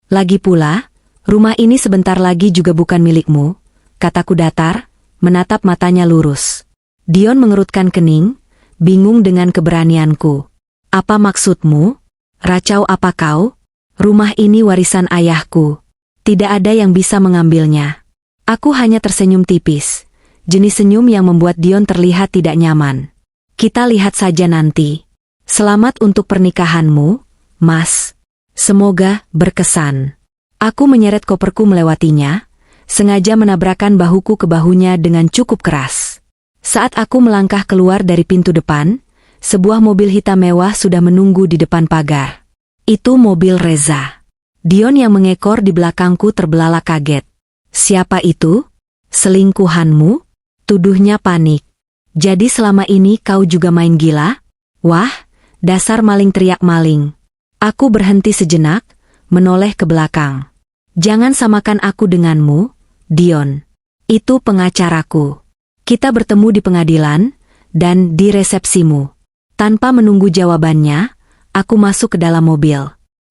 Lagi pula, rumah ini sebentar lagi juga bukan milikmu, kataku datar, menatap matanya lurus. Dion mengerutkan kening, bingung dengan keberanianku. Apa maksudmu? Racau apa kau? Rumah ini warisan ayahku. Tidak ada yang bisa mengambilnya. Aku hanya tersenyum tipis. Jenis senyum yang membuat Dion terlihat tidak nyaman. Kita lihat saja nanti. Selamat untuk pernikahanmu, Mas. Semoga berkesan. Aku menyeret koperku melewatinya, sengaja menabrakkan bahuku ke bahunya dengan cukup keras. Saat aku melangkah keluar dari pintu depan, sebuah mobil hitam mewah sudah menunggu di depan pagar. Itu mobil Reza. Dion yang mengekor di belakangku terbelalak kaget. Siapa itu? Selingkuhanmu? Tuduhnya panik. Jadi selama ini kau juga main gila? Wah, dasar maling, teriak maling. Aku berhenti sejenak, menoleh ke belakang. Jangan samakan aku denganmu, Dion. Itu pengacaraku. Kita bertemu di pengadilan, dan di resepsimu. Tanpa menunggu jawabannya, aku masuk ke dalam mobil.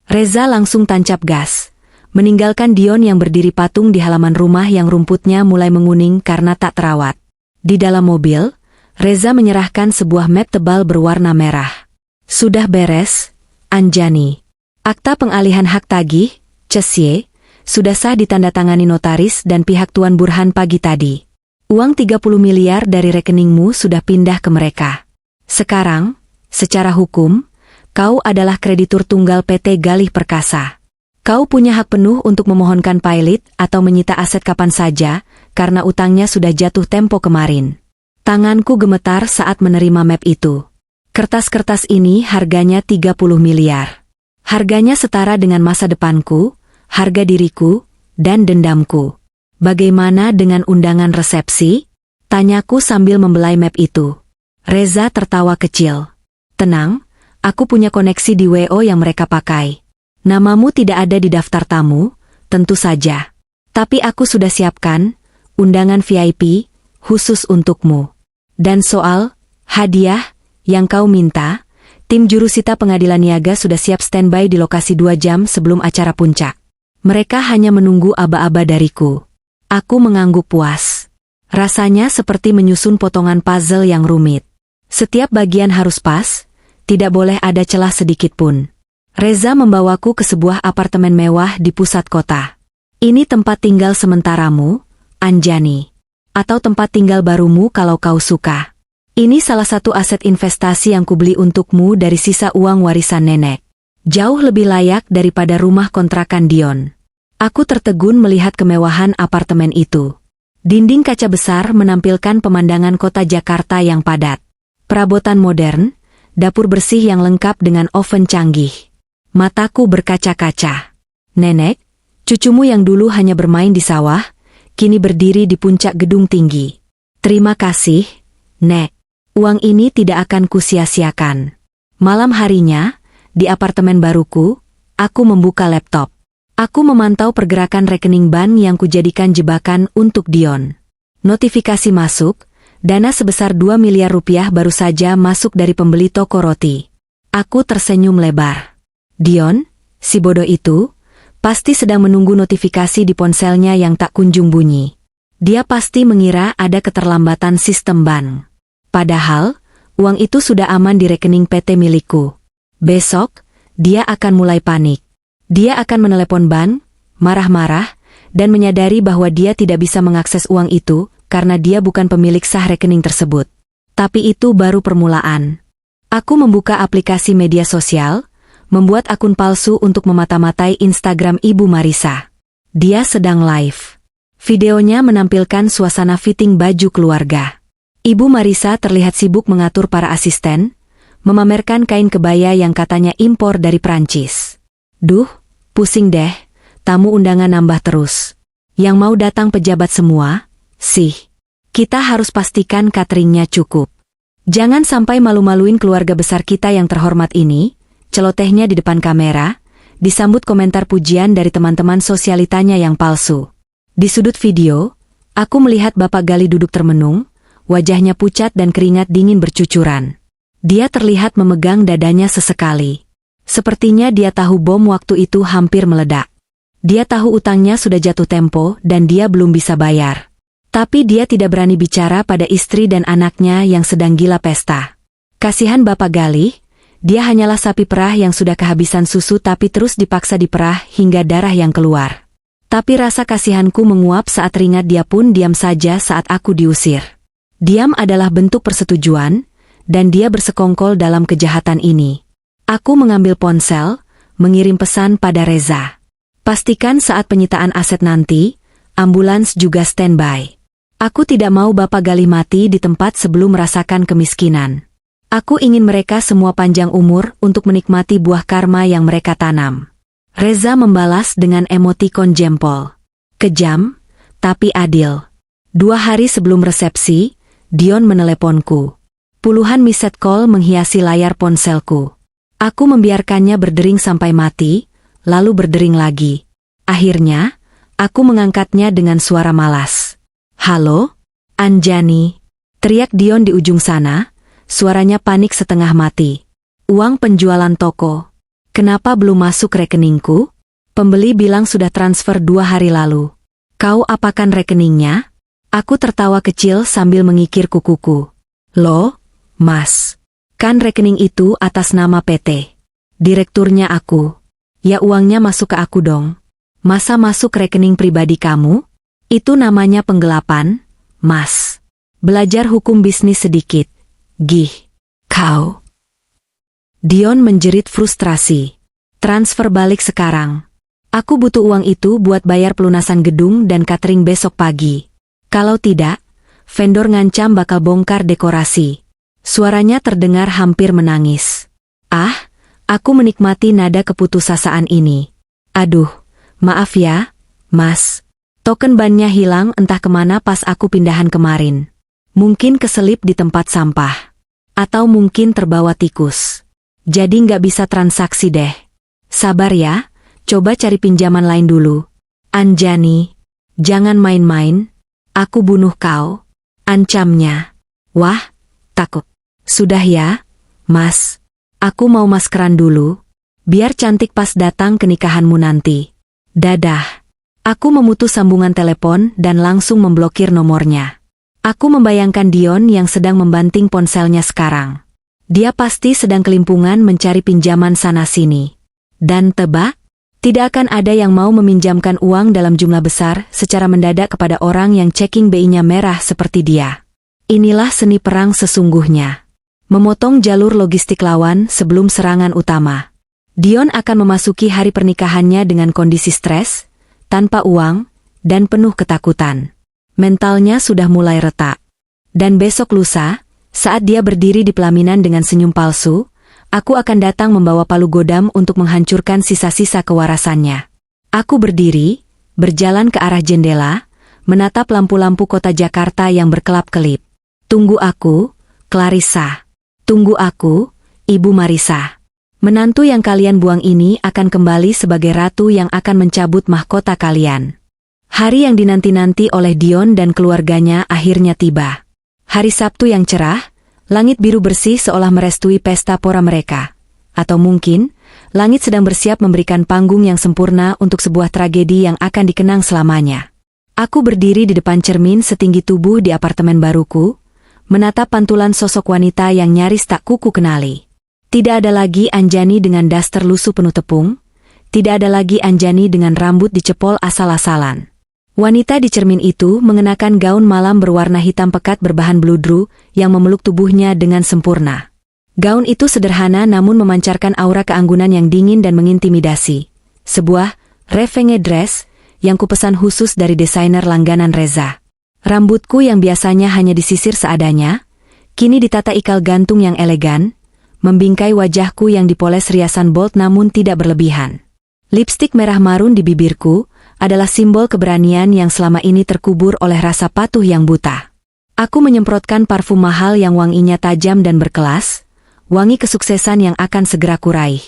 Reza langsung tancap gas, meninggalkan Dion yang berdiri patung di halaman rumah yang rumputnya mulai menguning karena tak terawat. Di dalam mobil, Reza menyerahkan sebuah map tebal berwarna merah. Sudah beres, Anjani. Akta pengalihan hak tagih, Cesye, sudah sah ditandatangani notaris dan pihak Tuan Burhan pagi tadi. Uang 30 miliar dari rekeningmu sudah pindah ke mereka. Sekarang, secara hukum, kau adalah kreditur tunggal PT Galih Perkasa. Kau punya hak penuh untuk memohonkan pilot atau menyita aset kapan saja, karena utangnya sudah jatuh tempo kemarin. Tanganku gemetar saat menerima map itu. Kertas-kertas ini harganya 30 miliar. Harganya setara dengan masa depanku, harga diriku, dan dendamku. Bagaimana dengan undangan resepsi? Tanyaku sambil membelai map itu. Reza tertawa kecil. Tenang, aku punya koneksi di WO yang mereka pakai. Namamu tidak ada di daftar tamu, tentu saja. Tapi aku sudah siapkan undangan VIP khusus untukmu. Dan soal hadiah yang kau minta, tim jurusita pengadilan niaga sudah siap standby di lokasi 2 jam sebelum acara puncak. Mereka hanya menunggu aba-aba dariku. Aku mengangguk puas. Rasanya seperti menyusun potongan puzzle yang rumit. Setiap bagian harus pas, tidak boleh ada celah sedikit pun. Reza membawaku ke sebuah apartemen mewah di pusat kota. Ini tempat tinggal sementaramu, Anjani. Atau tempat tinggal barumu kalau kau suka. Ini salah satu aset investasi yang kubeli untukmu dari sisa uang warisan nenek. Jauh lebih layak daripada rumah kontrakan Dion. Aku tertegun melihat kemewahan apartemen itu. Dinding kaca besar menampilkan pemandangan kota Jakarta yang padat. Perabotan modern, dapur bersih yang lengkap dengan oven canggih. Mataku berkaca-kaca. Nenek, cucumu yang dulu hanya bermain di sawah, kini berdiri di puncak gedung tinggi. Terima kasih, Nek. Uang ini tidak akan kusia-siakan. Malam harinya, di apartemen baruku, aku membuka laptop. Aku memantau pergerakan rekening bank yang kujadikan jebakan untuk Dion. Notifikasi masuk, dana sebesar 2 miliar rupiah baru saja masuk dari pembeli toko roti. Aku tersenyum lebar. Dion, si bodoh itu, pasti sedang menunggu notifikasi di ponselnya yang tak kunjung bunyi. Dia pasti mengira ada keterlambatan sistem bank. Padahal, uang itu sudah aman di rekening PT milikku. Besok, dia akan mulai panik. Dia akan menelepon bank, marah-marah, dan menyadari bahwa dia tidak bisa mengakses uang itu karena dia bukan pemilik sah rekening tersebut. Tapi itu baru permulaan. Aku membuka aplikasi media sosial, membuat akun palsu untuk memata-matai Instagram Ibu Marisa. Dia sedang live. Videonya menampilkan suasana fitting baju keluarga. Ibu Marisa terlihat sibuk mengatur para asisten, memamerkan kain kebaya yang katanya impor dari Prancis. Duh, pusing deh, tamu undangan nambah terus. Yang mau datang pejabat semua, sih. Kita harus pastikan cateringnya cukup. Jangan sampai malu-maluin keluarga besar kita yang terhormat ini, celotehnya di depan kamera, disambut komentar pujian dari teman-teman sosialitanya yang palsu. Di sudut video, aku melihat Bapak Gali duduk termenung, wajahnya pucat dan keringat dingin bercucuran. Dia terlihat memegang dadanya sesekali. Sepertinya dia tahu bom waktu itu hampir meledak. Dia tahu utangnya sudah jatuh tempo dan dia belum bisa bayar. Tapi dia tidak berani bicara pada istri dan anaknya yang sedang gila pesta. Kasihan Bapak Gali, dia hanyalah sapi perah yang sudah kehabisan susu tapi terus dipaksa diperah hingga darah yang keluar. Tapi rasa kasihanku menguap saat teringat dia pun diam saja saat aku diusir. Diam adalah bentuk persetujuan, dan dia bersekongkol dalam kejahatan ini. Aku mengambil ponsel, mengirim pesan pada Reza. Pastikan saat penyitaan aset nanti, ambulans juga standby. Aku tidak mau Bapak Gali mati di tempat sebelum merasakan kemiskinan. Aku ingin mereka semua panjang umur untuk menikmati buah karma yang mereka tanam. Reza membalas dengan emotikon jempol. Kejam, tapi adil. 2 hari sebelum resepsi, Dion meneleponku. Puluhan missed call menghiasi layar ponselku. Aku membiarkannya berdering sampai mati, lalu berdering lagi. Akhirnya, aku mengangkatnya dengan suara malas. "Halo, Anjani," teriak Dion di ujung sana, suaranya panik setengah mati. "Uang penjualan toko. Kenapa belum masuk rekeningku? Pembeli bilang sudah transfer 2 hari lalu. Kau apakan rekeningnya?" Aku tertawa kecil sambil mengikir kukuku. "Loh, Mas, kan rekening itu atas nama PT. Direkturnya aku. Ya uangnya masuk ke aku dong. Masa masuk rekening pribadi kamu? Itu namanya penggelapan, Mas. Belajar hukum bisnis sedikit. Gih, kau." Dion menjerit frustrasi. "Transfer balik sekarang. Aku butuh uang itu buat bayar pelunasan gedung dan catering besok pagi. Kalau tidak, vendor ngancam bakal bongkar dekorasi." Suaranya terdengar hampir menangis. Aku menikmati nada keputusasaan ini. "Aduh, maaf ya, Mas. Token bannya hilang entah kemana pas aku pindahan kemarin. Mungkin keselip di tempat sampah. Atau mungkin terbawa tikus. Jadi nggak bisa transaksi deh. Sabar ya, coba cari pinjaman lain dulu. Anjani, jangan main-main. Aku bunuh kau," ancamnya. Wah, takut. "Sudah ya, Mas. Aku mau maskeran dulu. Biar cantik pas datang ke nikahanmu nanti. Dadah." Aku memutus sambungan telepon dan langsung memblokir nomornya. Aku membayangkan Dion yang sedang membanting ponselnya sekarang. Dia pasti sedang kelimpungan mencari pinjaman sana-sini. Dan tebak, tidak akan ada yang mau meminjamkan uang dalam jumlah besar secara mendadak kepada orang yang checking BI-nya merah seperti dia. Inilah seni perang sesungguhnya. Memotong jalur logistik lawan sebelum serangan utama. Dion akan memasuki hari pernikahannya dengan kondisi stres, tanpa uang, dan penuh ketakutan. Mentalnya sudah mulai retak. Dan besok lusa, saat dia berdiri di pelaminan dengan senyum palsu, aku akan datang membawa palu godam untuk menghancurkan sisa-sisa kewarasannya. Aku berdiri, berjalan ke arah jendela, menatap lampu-lampu kota Jakarta yang berkelap-kelip. Tunggu aku, Clarissa. Tunggu aku, Ibu Marissa. Menantu yang kalian buang ini akan kembali sebagai ratu yang akan mencabut mahkota kalian. Hari yang dinanti-nanti oleh Dion dan keluarganya akhirnya tiba. Hari Sabtu yang cerah, langit biru bersih seolah merestui pesta pora mereka. Atau mungkin, langit sedang bersiap memberikan panggung yang sempurna untuk sebuah tragedi yang akan dikenang selamanya. Aku berdiri di depan cermin setinggi tubuh di apartemen baruku, menatap pantulan sosok wanita yang nyaris tak kuku kenali. Tidak ada lagi Anjani dengan daster lusuh penuh tepung, tidak ada lagi Anjani dengan rambut dicepol asal-asalan. Wanita di cermin itu mengenakan gaun malam berwarna hitam pekat berbahan bludru yang memeluk tubuhnya dengan sempurna. Gaun itu sederhana namun memancarkan aura keanggunan yang dingin dan mengintimidasi. Sebuah revenge dress yang kupesan khusus dari desainer langganan Reza. Rambutku yang biasanya hanya disisir seadanya, kini ditata ikal gantung yang elegan, membingkai wajahku yang dipoles riasan bold namun tidak berlebihan. Lipstik merah marun di bibirku adalah simbol keberanian yang selama ini terkubur oleh rasa patuh yang buta. Aku menyemprotkan parfum mahal yang wanginya tajam dan berkelas, wangi kesuksesan yang akan segera kuraih.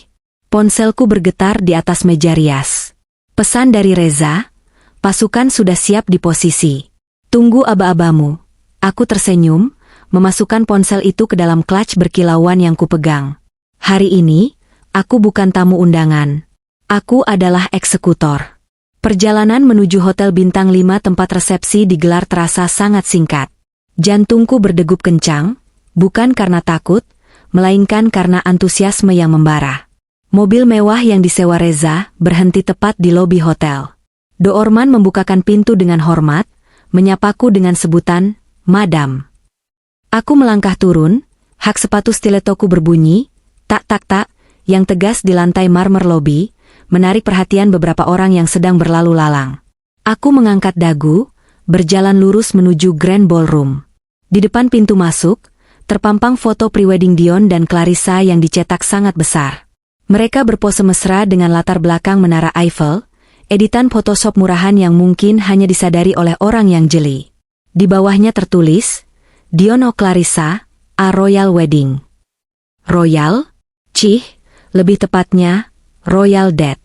Ponselku bergetar di atas meja rias. Pesan dari Reza, pasukan sudah siap di posisi. Tunggu aba-abamu. Aku tersenyum, memasukkan ponsel itu ke dalam clutch berkilauan yang kupegang. Hari ini, aku bukan tamu undangan. Aku adalah eksekutor. Perjalanan menuju hotel bintang 5 tempat resepsi digelar terasa sangat singkat. Jantungku berdegup kencang, bukan karena takut, melainkan karena antusiasme yang membara. Mobil mewah yang disewa Reza berhenti tepat di lobi hotel. Doorman membukakan pintu dengan hormat, menyapaku dengan sebutan, Madam. Aku melangkah turun, hak sepatu stiletoku berbunyi, tak-tak-tak, yang tegas di lantai marmer lobi, menarik perhatian beberapa orang yang sedang berlalu lalang. Aku mengangkat dagu, berjalan lurus menuju Grand Ballroom. Di depan pintu masuk, terpampang foto prewedding Dion dan Clarissa yang dicetak sangat besar. Mereka berpose mesra dengan latar belakang Menara Eiffel, editan Photoshop murahan yang mungkin hanya disadari oleh orang yang jeli. Di bawahnya tertulis, Dion o Clarissa, a Royal Wedding. Royal? Cih, lebih tepatnya, Royal Death.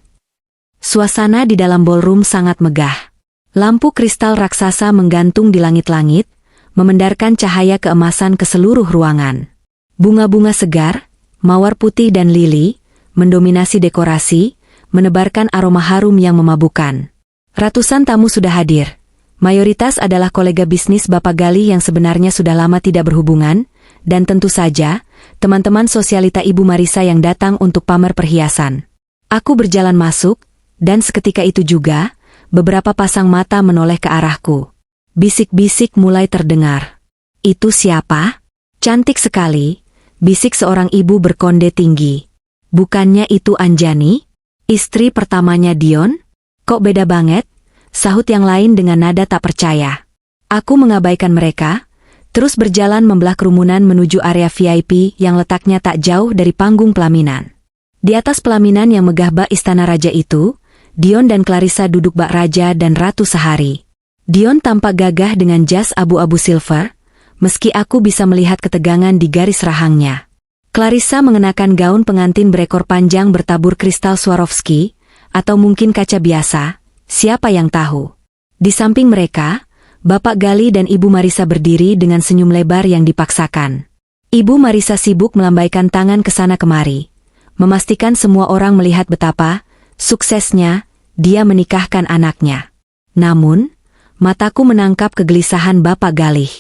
Suasana di dalam ballroom sangat megah. Lampu kristal raksasa menggantung di langit-langit, memendarkan cahaya keemasan ke seluruh ruangan. Bunga-bunga segar, mawar putih dan lili, mendominasi dekorasi, menebarkan aroma harum yang memabukkan. Ratusan tamu sudah hadir. Mayoritas adalah kolega bisnis Bapak Gali yang sebenarnya sudah lama tidak berhubungan, dan tentu saja, teman-teman sosialita Ibu Marissa yang datang untuk pamer perhiasan. Aku berjalan masuk, dan seketika itu juga, beberapa pasang mata menoleh ke arahku. Bisik-bisik mulai terdengar. Itu siapa? Cantik sekali, bisik seorang ibu berkonde tinggi. Bukannya itu Anjani? Istri pertamanya Dion? Kok beda banget? Sahut yang lain dengan nada tak percaya. Aku mengabaikan mereka, terus berjalan membelah kerumunan menuju area VIP yang letaknya tak jauh dari panggung pelaminan. Di atas pelaminan yang megah bak istana raja itu, Dion dan Clarissa duduk bak raja dan ratu sehari. Dion tampak gagah dengan jas abu-abu silver, meski aku bisa melihat ketegangan di garis rahangnya. Clarissa mengenakan gaun pengantin berekor panjang bertabur kristal Swarovski, atau mungkin kaca biasa, siapa yang tahu. Di samping mereka, Bapak Gali dan Ibu Marissa berdiri dengan senyum lebar yang dipaksakan. Ibu Marissa sibuk melambaikan tangan ke sana kemari, memastikan semua orang melihat betapa suksesnya dia menikahkan anaknya. Namun, mataku menangkap kegelisahan Bapak Galih.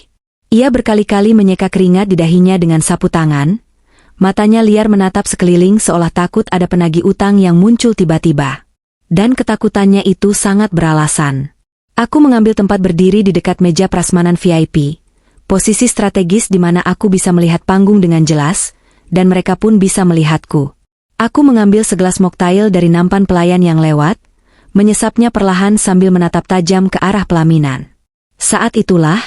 Ia berkali-kali menyeka keringat di dahinya dengan sapu tangan, matanya liar menatap sekeliling seolah takut ada penagih utang yang muncul tiba-tiba. Dan ketakutannya itu sangat beralasan. Aku mengambil tempat berdiri di dekat meja prasmanan VIP, posisi strategis di mana aku bisa melihat panggung dengan jelas, dan mereka pun bisa melihatku. Aku mengambil segelas mocktail dari nampan pelayan yang lewat, menyesapnya perlahan sambil menatap tajam ke arah pelaminan. Saat itulah,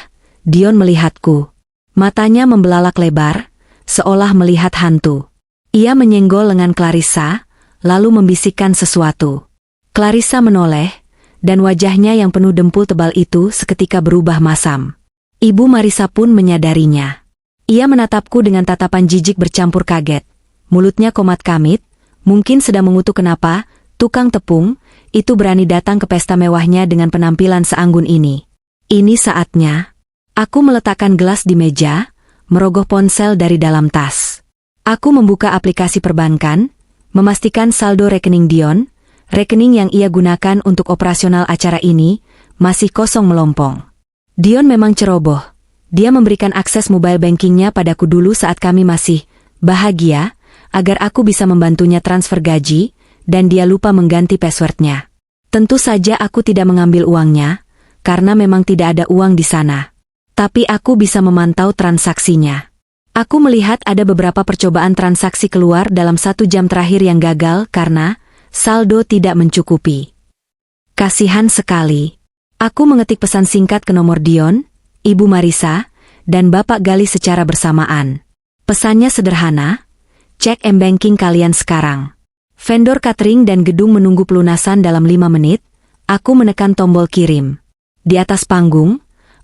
Dion melihatku. Matanya membelalak lebar, seolah melihat hantu. Ia menyenggol lengan Clarissa, lalu membisikkan sesuatu. Clarissa menoleh, dan wajahnya yang penuh dempul tebal itu seketika berubah masam. Ibu Marissa pun menyadarinya. Ia menatapku dengan tatapan jijik bercampur kaget. Mulutnya komat kamit, mungkin sedang mengutuk kenapa tukang tepung itu berani datang ke pesta mewahnya dengan penampilan seanggun ini. Ini saatnya. Aku meletakkan gelas di meja, merogoh ponsel dari dalam tas. Aku membuka aplikasi perbankan, memastikan saldo rekening Dion, rekening yang ia gunakan untuk operasional acara ini, masih kosong melompong. Dion memang ceroboh. Dia memberikan akses mobile bankingnya padaku dulu saat kami masih bahagia, agar aku bisa membantunya transfer gaji, dan dia lupa mengganti passwordnya. Tentu saja aku tidak mengambil uangnya, karena memang tidak ada uang di sana. Tapi aku bisa memantau transaksinya. Aku melihat ada beberapa percobaan transaksi keluar dalam 1 jam terakhir yang gagal karena saldo tidak mencukupi. Kasihan sekali. Aku mengetik pesan singkat ke nomor Dion, Ibu Marissa, dan Bapak Gali secara bersamaan. Pesannya sederhana, cek m-banking kalian sekarang. Vendor catering dan gedung menunggu pelunasan dalam 5 menit, aku menekan tombol kirim. Di atas panggung,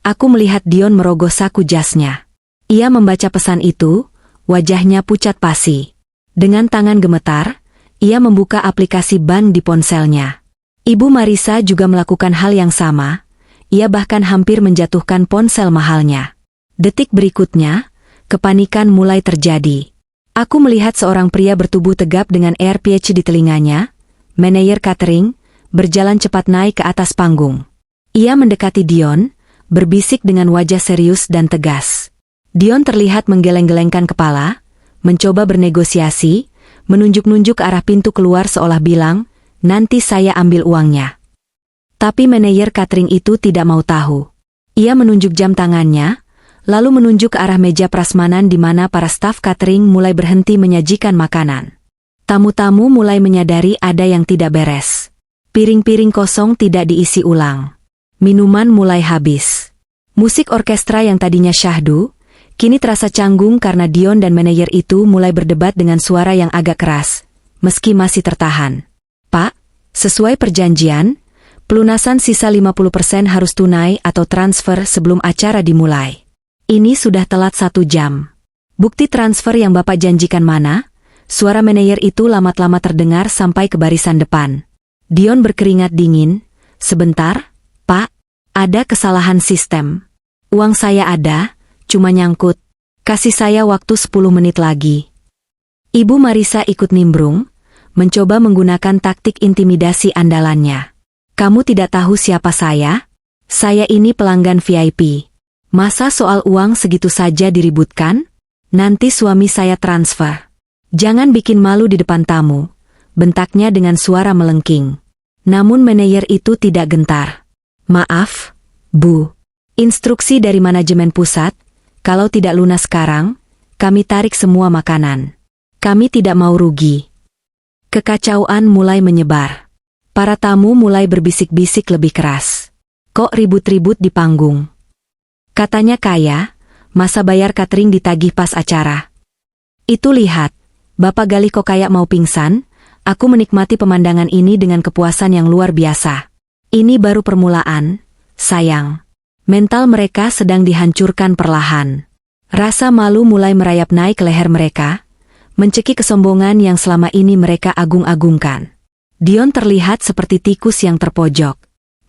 Aku melihat Dion merogoh saku jasnya. Ia membaca pesan itu, wajahnya pucat pasi. Dengan tangan gemetar, ia membuka aplikasi bank di ponselnya. Ibu Marisa juga melakukan hal yang sama, ia bahkan hampir menjatuhkan ponsel mahalnya. Detik berikutnya, kepanikan mulai terjadi. Aku melihat seorang pria bertubuh tegap dengan AirPods di telinganya, manajer catering, berjalan cepat naik ke atas panggung. Ia mendekati Dion, berbisik dengan wajah serius dan tegas. Dion terlihat menggeleng-gelengkan kepala, mencoba bernegosiasi, menunjuk-nunjuk ke arah pintu keluar seolah bilang, nanti saya ambil uangnya. Tapi manajer catering itu tidak mau tahu. Ia menunjuk jam tangannya, lalu menunjuk ke arah meja prasmanan di mana para staf catering mulai berhenti menyajikan makanan. Tamu-tamu mulai menyadari ada yang tidak beres. Piring-piring kosong tidak diisi ulang. Minuman mulai habis. Musik orkestra yang tadinya syahdu, kini terasa canggung karena Dion dan manajer itu mulai berdebat dengan suara yang agak keras, meski masih tertahan. Pak, sesuai perjanjian, pelunasan sisa 50% harus tunai atau transfer sebelum acara dimulai. Ini sudah telat 1 jam. Bukti transfer yang Bapak janjikan mana? Suara manajer itu lama-lama terdengar sampai ke barisan depan. Dion berkeringat dingin. Sebentar, Pak, ada kesalahan sistem. Uang saya ada, cuma nyangkut. Kasih saya waktu 10 menit lagi. Ibu Marisa ikut nimbrung, mencoba menggunakan taktik intimidasi andalannya. Kamu tidak tahu siapa saya? Saya ini pelanggan VIP. Masa soal uang segitu saja diributkan? Nanti suami saya transfer. Jangan bikin malu di depan tamu, bentaknya dengan suara melengking. Namun manajer itu tidak gentar. Maaf, Bu. Instruksi dari manajemen pusat, kalau tidak lunas sekarang, kami tarik semua makanan. Kami tidak mau rugi. Kekacauan mulai menyebar. Para tamu mulai berbisik-bisik lebih keras. Kok ribut-ribut di panggung? Katanya kaya, masa bayar catering ditagih pas acara. Itu lihat, Bapak Gali kok kayak mau pingsan. Aku menikmati pemandangan ini dengan kepuasan yang luar biasa. Ini baru permulaan, sayang. Mental mereka sedang dihancurkan perlahan. Rasa malu mulai merayap naik ke leher mereka, mencekik kesombongan yang selama ini mereka agung-agungkan. Dion terlihat seperti tikus yang terpojok.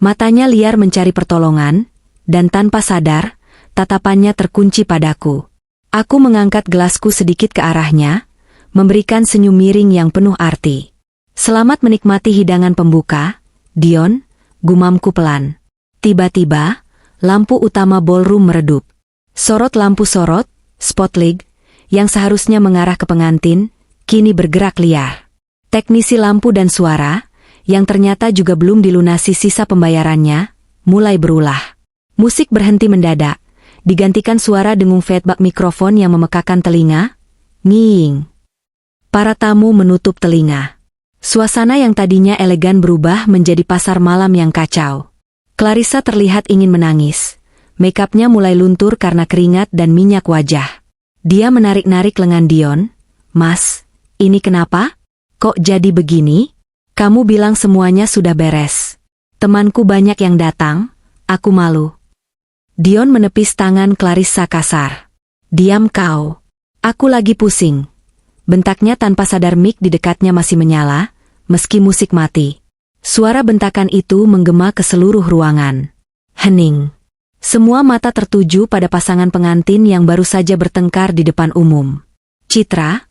Matanya liar mencari pertolongan, dan tanpa sadar, tatapannya terkunci padaku. Aku mengangkat gelasku sedikit ke arahnya, memberikan senyum miring yang penuh arti. Selamat menikmati hidangan pembuka, Dion, gumamku pelan. Tiba-tiba, lampu utama ballroom meredup. Sorot lampu sorot, spotlight, yang seharusnya mengarah ke pengantin, kini bergerak liar. Teknisi lampu dan suara, yang ternyata juga belum dilunasi sisa pembayarannya, mulai berulah. Musik berhenti mendadak, digantikan suara dengung feedback mikrofon yang memekakan telinga. Ngiing. Para tamu menutup telinga. Suasana yang tadinya elegan berubah menjadi pasar malam yang kacau. Clarissa terlihat ingin menangis. Makeupnya mulai luntur karena keringat dan minyak wajah. Dia menarik-narik lengan Dion. Mas, ini kenapa? Kok jadi begini? Kamu bilang semuanya sudah beres. Temanku banyak yang datang, aku malu. Dion menepis tangan Clarissa kasar. Diam kau. Aku lagi pusing. Bentaknya tanpa sadar mic di dekatnya masih menyala, meski musik mati. Suara bentakan itu menggema ke seluruh ruangan. Hening. Semua mata tertuju pada pasangan pengantin yang baru saja bertengkar di depan umum. Citra,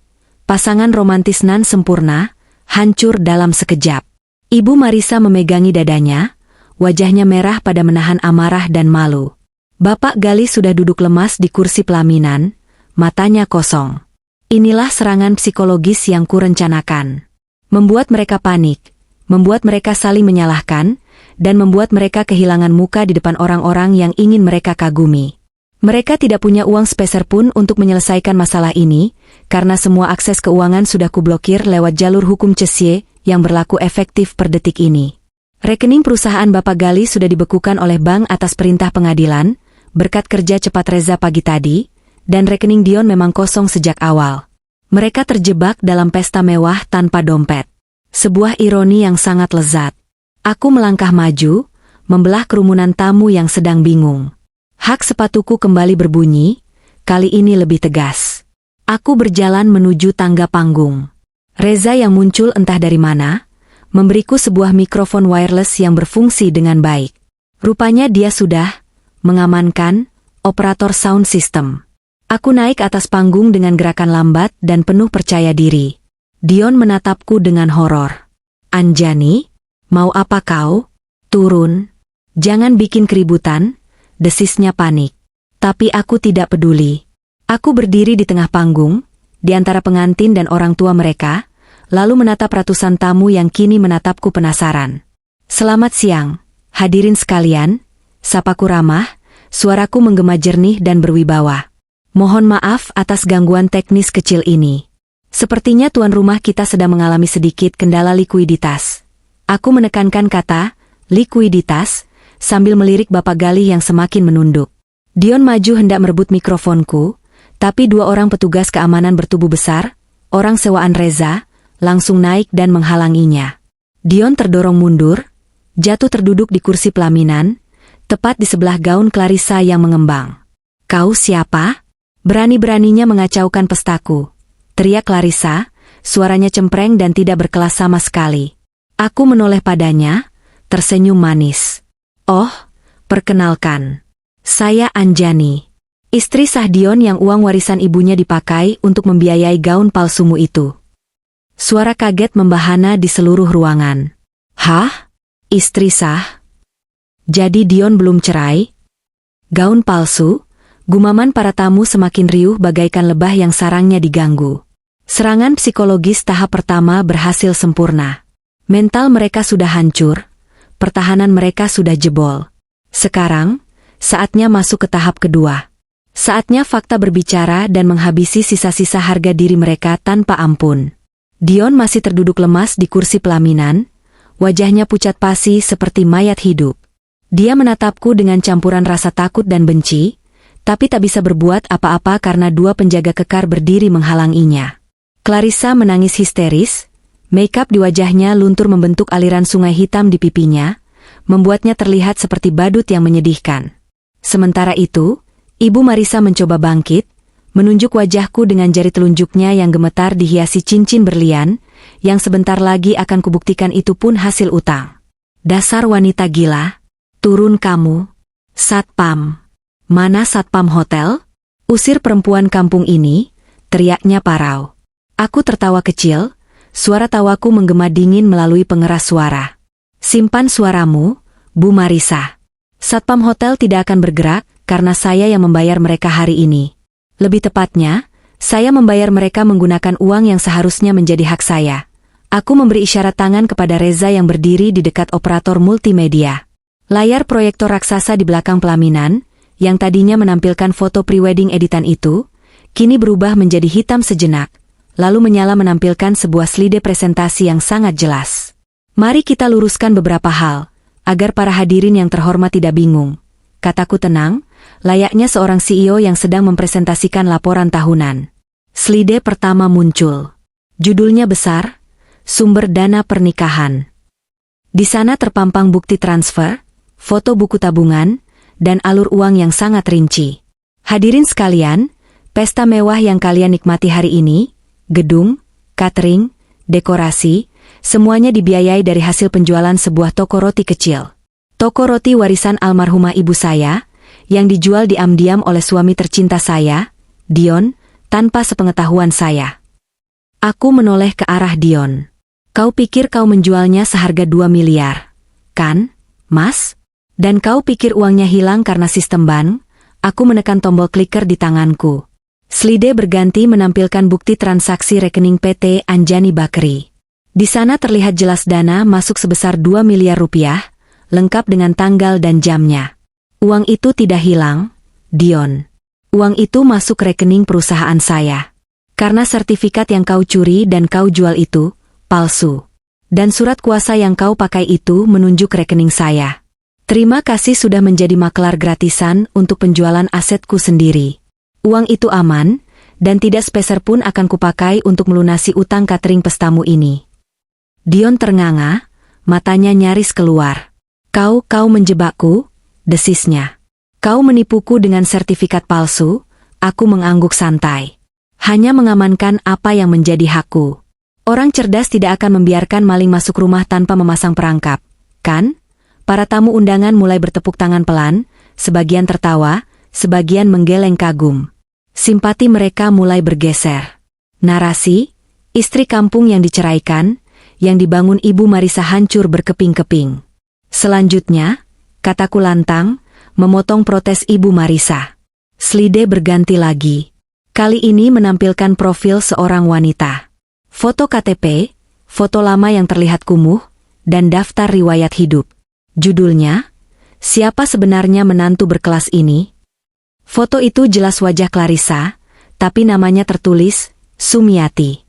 pasangan romantis nan sempurna, hancur dalam sekejap. Ibu Marisa memegangi dadanya, wajahnya merah pada menahan amarah dan malu. Bapak Gali sudah duduk lemas di kursi pelaminan, matanya kosong. Inilah serangan psikologis yang kurencanakan. Membuat mereka panik, membuat mereka saling menyalahkan, dan membuat mereka kehilangan muka di depan orang-orang yang ingin mereka kagumi. Mereka tidak punya uang sepeser pun untuk menyelesaikan masalah ini, karena semua akses keuangan sudah kublokir lewat jalur hukum CESY yang berlaku efektif per detik ini. Rekening perusahaan Bapak Gali sudah dibekukan oleh bank atas perintah pengadilan, berkat kerja cepat Reza pagi tadi, dan rekening Dion memang kosong sejak awal. Mereka terjebak dalam pesta mewah tanpa dompet. Sebuah ironi yang sangat lezat. Aku melangkah maju, membelah kerumunan tamu yang sedang bingung. Hak sepatuku kembali berbunyi, kali ini lebih tegas. Aku berjalan menuju tangga panggung. Reza yang muncul entah dari mana, memberiku sebuah mikrofon wireless yang berfungsi dengan baik. Rupanya dia sudah mengamankan operator sound system. Aku naik atas panggung dengan gerakan lambat dan penuh percaya diri. Dion menatapku dengan horor. "Anjani, mau apa kau? Turun. Jangan bikin keributan," desisnya panik. Tapi aku tidak peduli. Aku berdiri di tengah panggung, di antara pengantin dan orang tua mereka, lalu menatap ratusan tamu yang kini menatapku penasaran. "Selamat siang, hadirin sekalian," sapaku ramah, suaraku menggema jernih dan berwibawa. "Mohon maaf atas gangguan teknis kecil ini. Sepertinya tuan rumah kita sedang mengalami sedikit kendala likuiditas." Aku menekankan kata likuiditas sambil melirik Bapak Galih yang semakin menunduk. Dion maju hendak merebut mikrofonku, tapi dua orang petugas keamanan bertubuh besar, orang sewaan Reza, langsung naik dan menghalanginya. Dion terdorong mundur, jatuh terduduk di kursi pelaminan, tepat di sebelah gaun Clarissa yang mengembang. "Kau siapa?" Berani-beraninya mengacaukan pestaku, teriak Clarissa, suaranya cempreng dan tidak berkelas sama sekali. Aku menoleh padanya, tersenyum manis. "Oh, perkenalkan. Saya Anjani, istri sah Dion yang uang warisan ibunya dipakai untuk membiayai gaun palsumu itu." Suara kaget membahana di seluruh ruangan. "Hah? Istri sah? Jadi Dion belum cerai?" "Gaun palsu?" Gumaman para tamu semakin riuh bagaikan lebah yang sarangnya diganggu. Serangan psikologis tahap pertama berhasil sempurna. Mental mereka sudah hancur, pertahanan mereka sudah jebol. Sekarang, saatnya masuk ke tahap kedua. Saatnya fakta berbicara dan menghabisi sisa-sisa harga diri mereka tanpa ampun. Dion masih terduduk lemas di kursi pelaminan, wajahnya pucat pasi seperti mayat hidup. Dia menatapku dengan campuran rasa takut dan benci, tapi tak bisa berbuat apa-apa karena dua penjaga kekar berdiri menghalanginya. Clarissa menangis histeris, makeup di wajahnya luntur membentuk aliran sungai hitam di pipinya, membuatnya terlihat seperti badut yang menyedihkan. Sementara itu, Ibu Marissa mencoba bangkit, menunjuk wajahku dengan jari telunjuknya yang gemetar dihiasi cincin berlian, yang sebentar lagi akan kubuktikan itu pun hasil utang. "Dasar wanita gila, turun kamu. Satpam. Mana satpam hotel? Usir perempuan kampung ini," teriaknya parau. Aku tertawa kecil, suara tawaku menggema dingin melalui pengeras suara. "Simpan suaramu, Bu Marissa. Satpam hotel tidak akan bergerak karena saya yang membayar mereka hari ini. Lebih tepatnya, saya membayar mereka menggunakan uang yang seharusnya menjadi hak saya." Aku memberi isyarat tangan kepada Reza yang berdiri di dekat operator multimedia. Layar proyektor raksasa di belakang pelaminan, yang tadinya menampilkan foto prewedding editan itu, kini berubah menjadi hitam sejenak, lalu menyala menampilkan sebuah slide presentasi yang sangat jelas. "Mari kita luruskan beberapa hal, agar para hadirin yang terhormat tidak bingung," kataku tenang, layaknya seorang CEO yang sedang mempresentasikan laporan tahunan. Slide pertama muncul. Judulnya besar, "Sumber Dana Pernikahan." Di sana terpampang bukti transfer, foto buku tabungan, dan alur uang yang sangat rinci. Hadirin sekalian, pesta mewah yang kalian nikmati hari ini, gedung, catering, dekorasi, semuanya dibiayai dari hasil penjualan sebuah toko roti kecil. Toko roti warisan almarhumah ibu saya, yang dijual diam-diam oleh suami tercinta saya, Dion, tanpa sepengetahuan saya. Aku menoleh ke arah Dion. "Kau pikir kau menjualnya seharga 2 miliar, kan, Mas? Dan kau pikir uangnya hilang karena sistem ban?" Aku menekan tombol clicker di tanganku. Slide berganti menampilkan bukti transaksi rekening PT Anjani Bakery. Di sana terlihat jelas dana masuk sebesar 2 miliar rupiah, lengkap dengan tanggal dan jamnya. "Uang itu tidak hilang, Dion. Uang itu masuk rekening perusahaan saya. Karena sertifikat yang kau curi dan kau jual itu palsu. Dan surat kuasa yang kau pakai itu menunjuk rekening saya. Terima kasih sudah menjadi maklar gratisan untuk penjualan asetku sendiri. Uang itu aman, dan tidak sepeser pun akan kupakai untuk melunasi utang catering pestamu ini." Dion ternganga, matanya nyaris keluar. Kau menjebakku," desisnya. Kau menipuku dengan sertifikat palsu, aku mengangguk santai. Hanya mengamankan apa yang menjadi hakku. Orang cerdas tidak akan membiarkan maling masuk rumah tanpa memasang perangkap, kan? Para tamu undangan mulai bertepuk tangan pelan, sebagian tertawa, sebagian menggeleng kagum. Simpati mereka mulai bergeser. Narasi, istri kampung yang diceraikan, yang dibangun Ibu Marisa hancur berkeping-keping. Selanjutnya, kataku lantang, memotong protes Ibu Marisa. Slide berganti lagi. Kali ini menampilkan profil seorang wanita. Foto KTP, foto lama yang terlihat kumuh, dan daftar riwayat hidup. Judulnya, siapa sebenarnya menantu berkelas ini? Foto itu jelas wajah Clarissa, tapi namanya tertulis, Sumiati.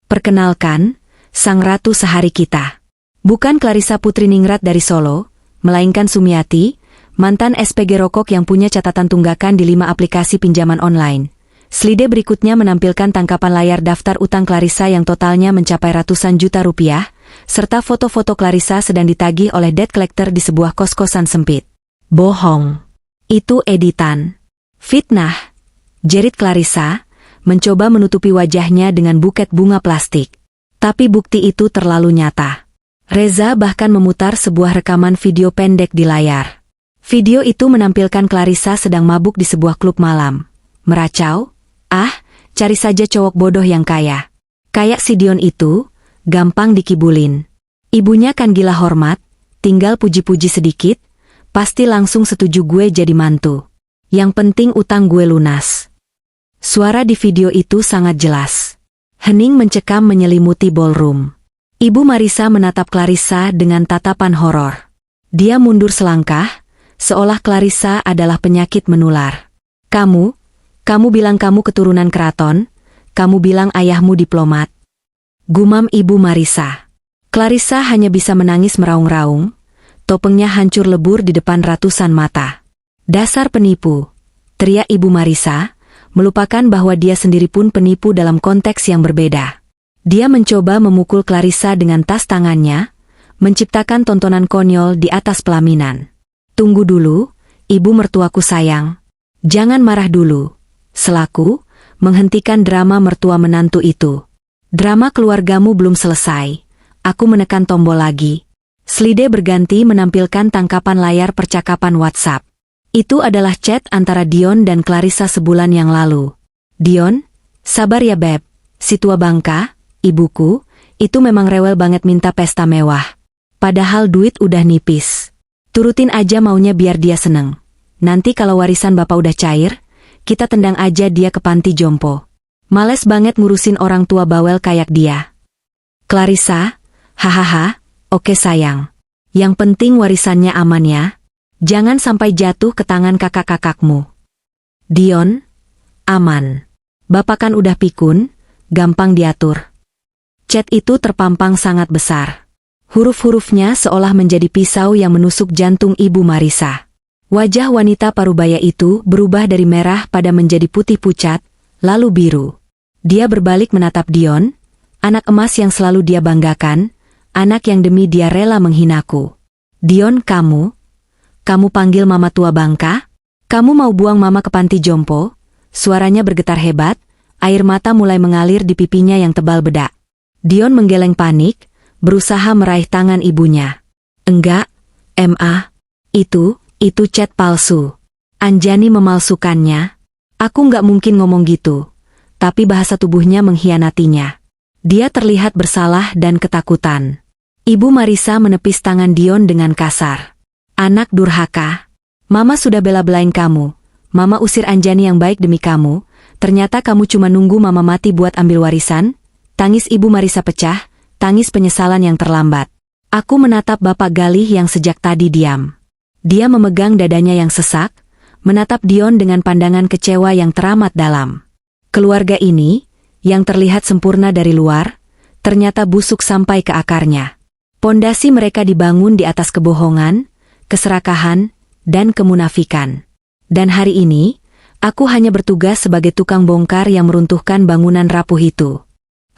Perkenalkan, sang ratu sehari kita. Bukan Clarissa Putri Ningrat dari Solo, melainkan Sumiati, mantan SPG rokok yang punya catatan tunggakan di 5 aplikasi pinjaman online. Slide berikutnya menampilkan tangkapan layar daftar utang Clarissa yang totalnya mencapai ratusan juta rupiah, serta foto-foto Clarissa sedang ditagih oleh debt collector di sebuah kos-kosan sempit. Bohong. Itu editan. Fitnah. Jerit Clarissa, mencoba menutupi wajahnya dengan buket bunga plastik. Tapi bukti itu terlalu nyata. Reza bahkan memutar sebuah rekaman video pendek di layar. Video itu menampilkan Clarissa sedang mabuk di sebuah klub malam. Meracau, cari saja cowok bodoh yang kaya. Kayak si Dion itu, gampang dikibulin. Ibunya kan gila hormat, tinggal puji-puji sedikit, pasti langsung setuju gue jadi mantu. Yang penting utang gue lunas. Suara di video itu sangat jelas. Hening mencekam menyelimuti ballroom. Ibu Marisa menatap Clarissa dengan tatapan horor. Dia mundur selangkah, seolah Clarissa adalah penyakit menular. Kamu bilang kamu keturunan keraton, kamu bilang ayahmu diplomat. Gumam Ibu Marisa. Clarissa hanya bisa menangis meraung-raung, topengnya hancur lebur di depan ratusan mata. Dasar penipu, teriak Ibu Marisa, melupakan bahwa dia sendiri pun penipu dalam konteks yang berbeda. Dia mencoba memukul Clarissa dengan tas tangannya, menciptakan tontonan konyol di atas pelaminan. Tunggu dulu, ibu mertuaku sayang. Jangan marah dulu. Selaku, menghentikan drama mertua menantu itu. Drama keluargamu belum selesai. Aku menekan tombol lagi. Slide berganti menampilkan tangkapan layar percakapan WhatsApp. Itu adalah chat antara Dion dan Clarissa sebulan yang lalu. Dion, sabar ya beb. Si tua bangka, ibuku, itu memang rewel banget minta pesta mewah. Padahal duit udah nipis. Turutin aja maunya biar dia seneng. Nanti kalau warisan bapak udah cair, kita tendang aja dia ke panti jompo. Males banget ngurusin orang tua bawel kayak dia. Clarissa, hahaha, oke sayang. Yang penting warisannya aman ya. Jangan sampai jatuh ke tangan kakak-kakakmu. Dion, aman. Bapak kan udah pikun, gampang diatur. Chat itu terpampang sangat besar. Huruf-hurufnya seolah menjadi pisau yang menusuk jantung Ibu Marisa. Wajah wanita parubaya itu berubah dari merah pada menjadi putih pucat, lalu biru. Dia berbalik menatap Dion, anak emas yang selalu dia banggakan, anak yang demi dia rela menghinaku. Dion, kamu panggil mama tua bangka? Kamu mau buang mama ke panti jompo? Suaranya bergetar hebat, air mata mulai mengalir di pipinya yang tebal bedak. Dion menggeleng panik, berusaha meraih tangan ibunya. Enggak, itu chat palsu. Anjani memalsukannya. Aku nggak mungkin ngomong gitu. Tapi bahasa tubuhnya mengkhianatinya. Dia terlihat bersalah dan ketakutan. Ibu Marisa menepis tangan Dion dengan kasar. Anak durhaka. Mama sudah bela-belain kamu. Mama usir Anjani yang baik demi kamu. Ternyata kamu cuma nunggu mama mati buat ambil warisan. Tangis Ibu Marisa pecah, tangis penyesalan yang terlambat. Aku menatap Bapak Galih yang sejak tadi diam. Dia memegang dadanya yang sesak, menatap Dion dengan pandangan kecewa yang teramat dalam. Keluarga ini, yang terlihat sempurna dari luar, ternyata busuk sampai ke akarnya. Pondasi mereka dibangun di atas kebohongan, keserakahan, dan kemunafikan. Dan hari ini, aku hanya bertugas sebagai tukang bongkar yang meruntuhkan bangunan rapuh itu.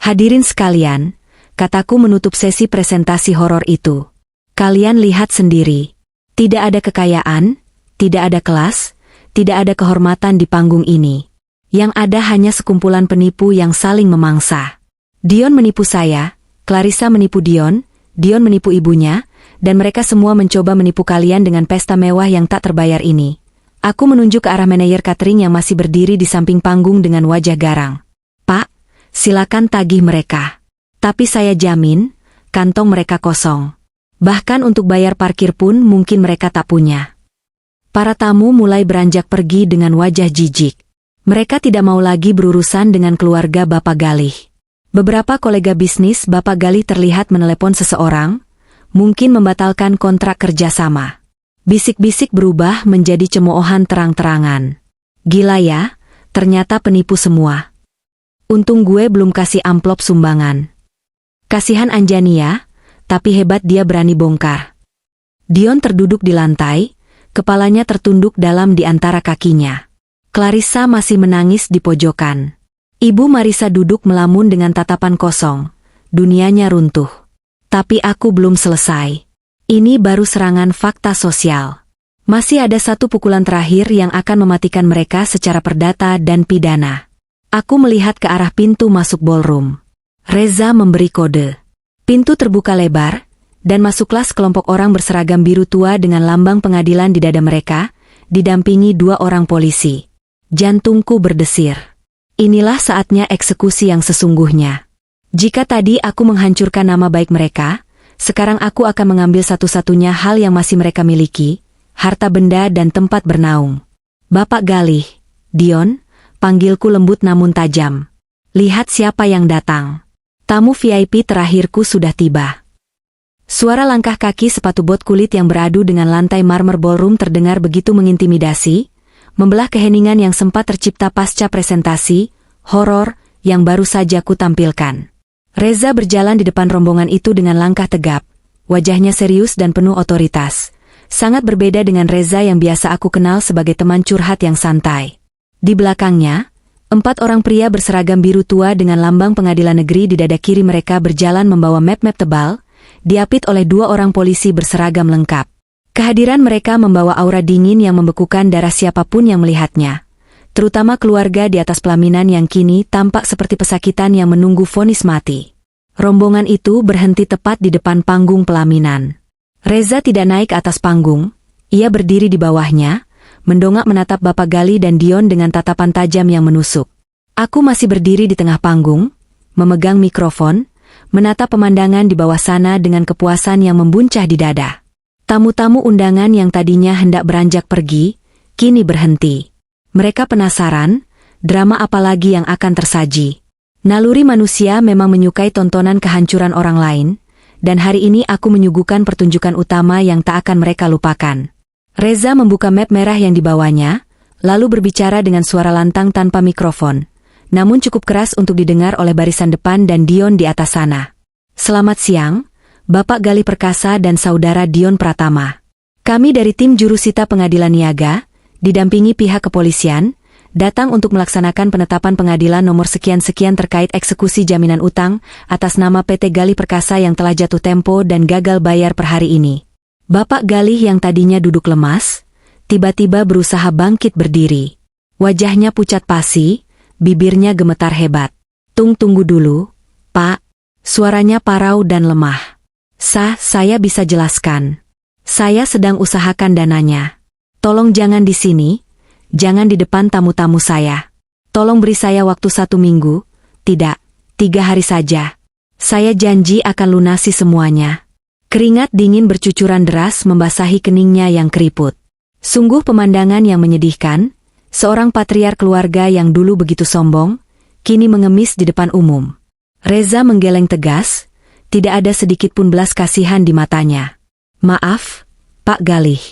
Hadirin sekalian, kataku menutup sesi presentasi horor itu. Kalian lihat sendiri. Tidak ada kekayaan, Tidak ada kelas, tidak ada kehormatan di panggung ini. Yang ada hanya sekumpulan penipu yang saling memangsa. Dion menipu saya, Clarissa menipu Dion menipu ibunya, dan mereka semua mencoba menipu kalian dengan pesta mewah yang tak terbayar ini. Aku menunjuk ke arah manajer catering yang masih berdiri di samping panggung dengan wajah garang. Pak, silakan tagih mereka. Tapi saya jamin, kantong mereka kosong. Bahkan untuk bayar parkir pun mungkin mereka tak punya. Para tamu mulai beranjak pergi dengan wajah jijik. Mereka tidak mau lagi berurusan dengan keluarga Bapak Galih. Beberapa kolega bisnis Bapak Galih terlihat menelepon seseorang, mungkin membatalkan kontrak kerjasama. Bisik-bisik berubah menjadi cemoohan terang-terangan. Gila ya, ternyata penipu semua. Untung gue belum kasih amplop sumbangan. Kasihan Anjani ya, tapi hebat dia berani bongkar. Dion terduduk di lantai, kepalanya tertunduk dalam di antara kakinya. Clarissa masih menangis di pojokan. Ibu Marissa duduk melamun dengan tatapan kosong. Dunianya runtuh. Tapi aku belum selesai. Ini baru serangan fakta sosial. Masih ada satu pukulan terakhir yang akan mematikan mereka secara perdata dan pidana. Aku melihat ke arah pintu masuk ballroom. Reza memberi kode. Pintu terbuka lebar, dan masuklah sekelompok orang berseragam biru tua dengan lambang pengadilan di dada mereka, didampingi 2 orang polisi. Jantungku berdesir. Inilah saatnya eksekusi yang sesungguhnya. Jika tadi aku menghancurkan nama baik mereka, sekarang aku akan mengambil satu-satunya hal yang masih mereka miliki, harta benda dan tempat bernaung. Bapak Galih, Dion, panggilku lembut namun tajam. Lihat siapa yang datang. Tamu VIP terakhirku sudah tiba. Suara langkah kaki sepatu bot kulit yang beradu dengan lantai marmer ballroom terdengar begitu mengintimidasi, membelah keheningan yang sempat tercipta pasca presentasi horor yang baru saja ku tampilkan. Reza berjalan di depan rombongan itu dengan langkah tegap, wajahnya serius dan penuh otoritas. Sangat berbeda dengan Reza yang biasa aku kenal sebagai teman curhat yang santai. Di belakangnya, 4 orang pria berseragam biru tua dengan lambang pengadilan negeri di dada kiri mereka berjalan membawa map-map tebal, diapit oleh 2 orang polisi berseragam lengkap. Kehadiran mereka membawa aura dingin yang membekukan darah siapapun yang melihatnya. Terutama keluarga di atas pelaminan yang kini tampak seperti pesakitan yang menunggu vonis mati. Rombongan itu berhenti tepat di depan panggung pelaminan. Reza tidak naik ke atas panggung, ia berdiri di bawahnya, mendongak menatap Bapak Galih dan Dion dengan tatapan tajam yang menusuk. Aku masih berdiri di tengah panggung, memegang mikrofon, menatap pemandangan di bawah sana dengan kepuasan yang membuncah di dada. Tamu-tamu undangan yang tadinya hendak beranjak pergi, kini berhenti. Mereka penasaran, drama apa lagi yang akan tersaji. Naluri manusia memang menyukai tontonan kehancuran orang lain, dan hari ini aku menyuguhkan pertunjukan utama yang tak akan mereka lupakan. Reza membuka map merah yang dibawanya, lalu berbicara dengan suara lantang tanpa mikrofon, namun cukup keras untuk didengar oleh barisan depan dan Dion di atas sana. Selamat siang, Bapak Galih Perkasa dan Saudara Dion Pratama. Kami dari tim jurusita pengadilan niaga, didampingi pihak kepolisian, datang untuk melaksanakan penetapan pengadilan nomor sekian-sekian terkait eksekusi jaminan utang atas nama PT Galih Perkasa yang telah jatuh tempo dan gagal bayar per hari ini. Bapak Galih yang tadinya duduk lemas, tiba-tiba berusaha bangkit berdiri. Wajahnya pucat pasi, bibirnya gemetar hebat. Tunggu dulu, Pak. Suaranya parau dan lemah. Saya bisa jelaskan. Saya sedang usahakan dananya. Tolong jangan di sini, jangan di depan tamu-tamu saya. Tolong beri saya waktu 1 minggu, tidak, 3 hari saja. Saya janji akan lunasi semuanya. Keringat dingin bercucuran deras membasahi keningnya yang keriput. Sungguh pemandangan yang menyedihkan, seorang patriark keluarga yang dulu begitu sombong, kini mengemis di depan umum. Reza menggeleng tegas, tidak ada sedikit pun belas kasihan di matanya. Maaf, Pak Galih.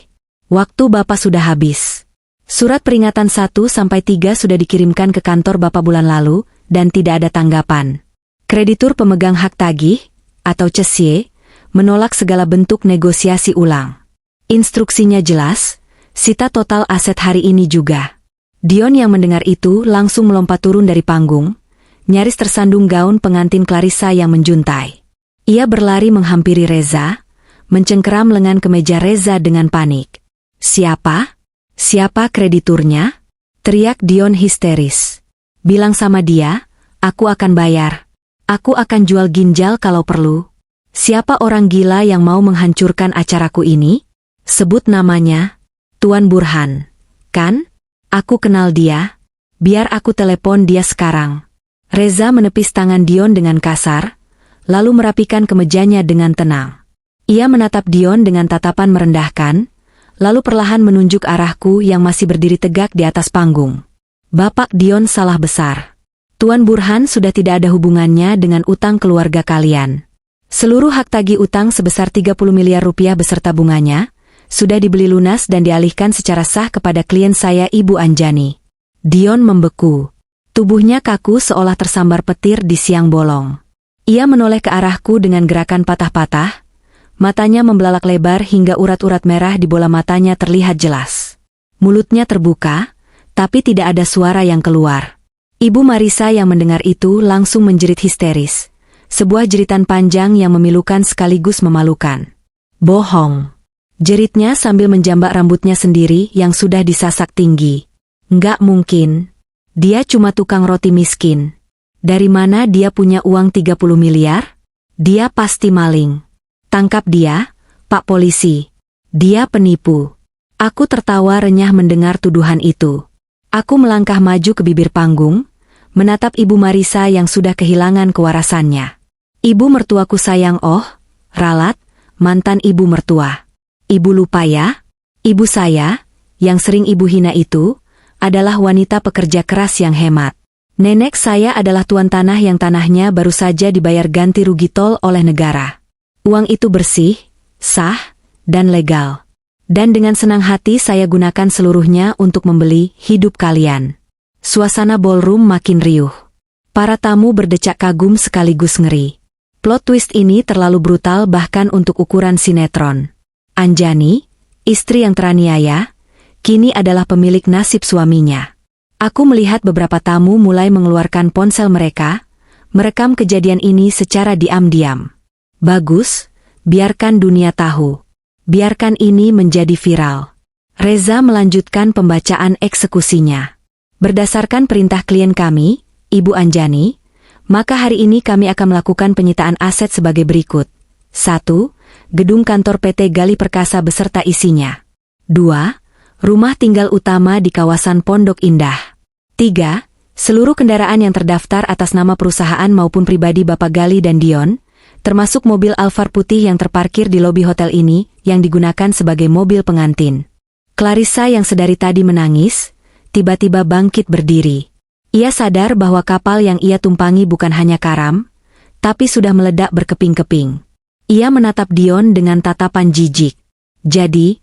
Waktu Bapak sudah habis. Surat peringatan 1-3 sudah dikirimkan ke kantor Bapak bulan lalu, dan tidak ada tanggapan. Kreditur pemegang hak tagih, atau CESIE, menolak segala bentuk negosiasi ulang. Instruksinya jelas, sita total aset hari ini juga. Dion yang mendengar itu langsung melompat turun dari panggung, nyaris tersandung gaun pengantin Clarissa yang menjuntai. Ia berlari menghampiri Reza, mencengkeram lengan kemeja Reza dengan panik. Siapa? Siapa krediturnya? Teriak Dion histeris. Bilang sama dia, aku akan bayar. Aku akan jual ginjal kalau perlu. Siapa orang gila yang mau menghancurkan acaraku ini? Sebut namanya. Tuan Burhan. Kan? Aku kenal dia. Biar aku telepon dia sekarang. Reza menepis tangan Dion dengan kasar, lalu merapikan kemejanya dengan tenang. Ia menatap Dion dengan tatapan merendahkan, lalu perlahan menunjuk arahku yang masih berdiri tegak di atas panggung. Bapak Dion salah besar. Tuan Burhan sudah tidak ada hubungannya dengan utang keluarga kalian. Seluruh hak tagih utang sebesar 30 miliar rupiah beserta bunganya, sudah dibeli lunas dan dialihkan secara sah kepada klien saya Ibu Anjani. Dion membeku. Tubuhnya kaku seolah tersambar petir di siang bolong. Ia menoleh ke arahku dengan gerakan patah-patah, matanya membelalak lebar hingga urat-urat merah di bola matanya terlihat jelas. Mulutnya terbuka, tapi tidak ada suara yang keluar. Ibu Marisa yang mendengar itu langsung menjerit histeris. Sebuah jeritan panjang yang memilukan sekaligus memalukan. Bohong. Jeritnya sambil menjambak rambutnya sendiri yang sudah disasak tinggi. Nggak mungkin. Dia cuma tukang roti miskin. Dari mana dia punya uang 30 miliar? Dia pasti maling. Tangkap dia, Pak Polisi. Dia penipu. Aku tertawa renyah mendengar tuduhan itu. Aku melangkah maju ke bibir panggung, menatap Ibu Marisa yang sudah kehilangan kewarasannya. Ibu mertuaku sayang ralat, mantan ibu mertua. Ibu lupa ya? Ibu saya, yang sering ibu hina itu, adalah wanita pekerja keras yang hemat. Nenek saya adalah tuan tanah yang tanahnya baru saja dibayar ganti rugi tol oleh negara. Uang itu bersih, sah, dan legal. Dan dengan senang hati saya gunakan seluruhnya untuk membeli hidup kalian. Suasana ballroom makin riuh. Para tamu berdecak kagum sekaligus ngeri. Plot twist ini terlalu brutal bahkan untuk ukuran sinetron. Anjani, istri yang teraniaya, kini adalah pemilik nasib suaminya. Aku melihat beberapa tamu mulai mengeluarkan ponsel mereka, merekam kejadian ini secara diam-diam. Bagus, biarkan dunia tahu. Biarkan ini menjadi viral. Reza melanjutkan pembacaan eksekusinya. Berdasarkan perintah klien kami, Ibu Anjani, maka hari ini kami akan melakukan penyitaan aset sebagai berikut. 1. Gedung kantor PT Gali Perkasa beserta isinya. 2. Rumah tinggal utama di kawasan Pondok Indah. 3. Seluruh kendaraan yang terdaftar atas nama perusahaan maupun pribadi Bapak Gali dan Dion, termasuk mobil Alphard putih yang terparkir di lobi hotel ini, yang digunakan sebagai mobil pengantin. Clarissa yang sedari tadi menangis, tiba-tiba bangkit berdiri. Ia sadar bahwa kapal yang ia tumpangi bukan hanya karam, tapi sudah meledak berkeping-keping. Ia menatap Dion dengan tatapan jijik. Jadi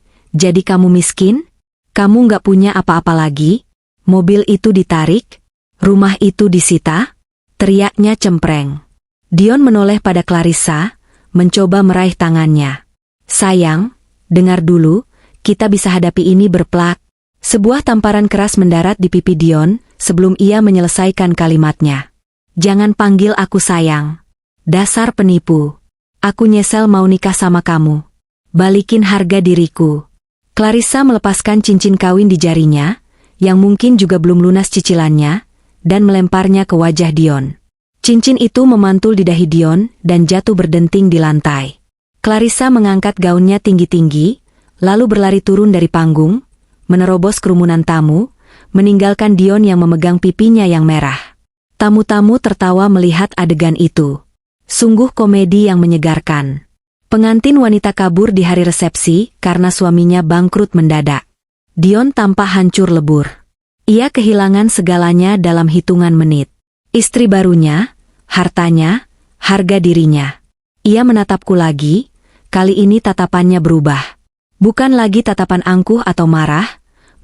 kamu miskin? Kamu nggak punya apa-apa lagi? Mobil itu ditarik? Rumah itu disita? Teriaknya cempreng. Dion menoleh pada Clarissa, mencoba meraih tangannya. Sayang, dengar dulu, kita bisa hadapi ini berplak. Sebuah tamparan keras mendarat di pipi Dion sebelum ia menyelesaikan kalimatnya. Jangan panggil aku sayang. Dasar penipu. Aku nyesel mau nikah sama kamu. Balikin harga diriku. Clarissa melepaskan cincin kawin di jarinya, yang mungkin juga belum lunas cicilannya, dan melemparnya ke wajah Dion. Cincin itu memantul di dahi Dion dan jatuh berdenting di lantai. Clarissa mengangkat gaunnya tinggi-tinggi, lalu berlari turun dari panggung, menerobos kerumunan tamu, meninggalkan Dion yang memegang pipinya yang merah. Tamu-tamu tertawa melihat adegan itu. Sungguh komedi yang menyegarkan. Pengantin wanita kabur di hari resepsi karena suaminya bangkrut mendadak. Dion tampak hancur lebur. Ia kehilangan segalanya dalam hitungan menit. Istri barunya, hartanya, harga dirinya. Ia menatapku lagi, kali ini tatapannya berubah. Bukan lagi tatapan angkuh atau marah,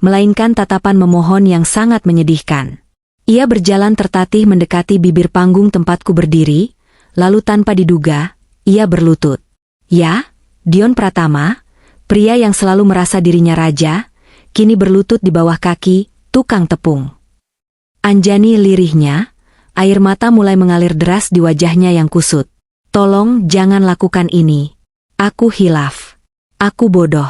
melainkan tatapan memohon yang sangat menyedihkan. Ia berjalan tertatih mendekati bibir panggung tempatku berdiri, lalu tanpa diduga, ia berlutut. Ya, Dion Pratama, pria yang selalu merasa dirinya raja, kini berlutut di bawah kaki tukang tepung. Anjani lirihnya, air mata mulai mengalir deras di wajahnya yang kusut. Tolong jangan lakukan ini. Aku hilaf. Aku bodoh.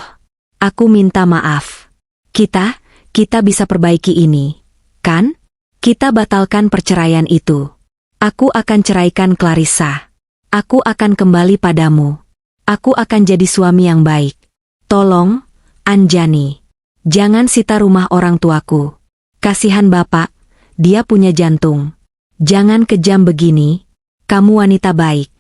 Aku minta maaf. Kita bisa perbaiki ini, kan? Kita batalkan perceraian itu. Aku akan ceraikan Clarissa. Aku akan kembali padamu. Aku akan jadi suami yang baik. Tolong, Anjani. Jangan sita rumah orang tuaku. Kasihan bapak, dia punya jantung. Jangan kejam begini. Kamu wanita baik,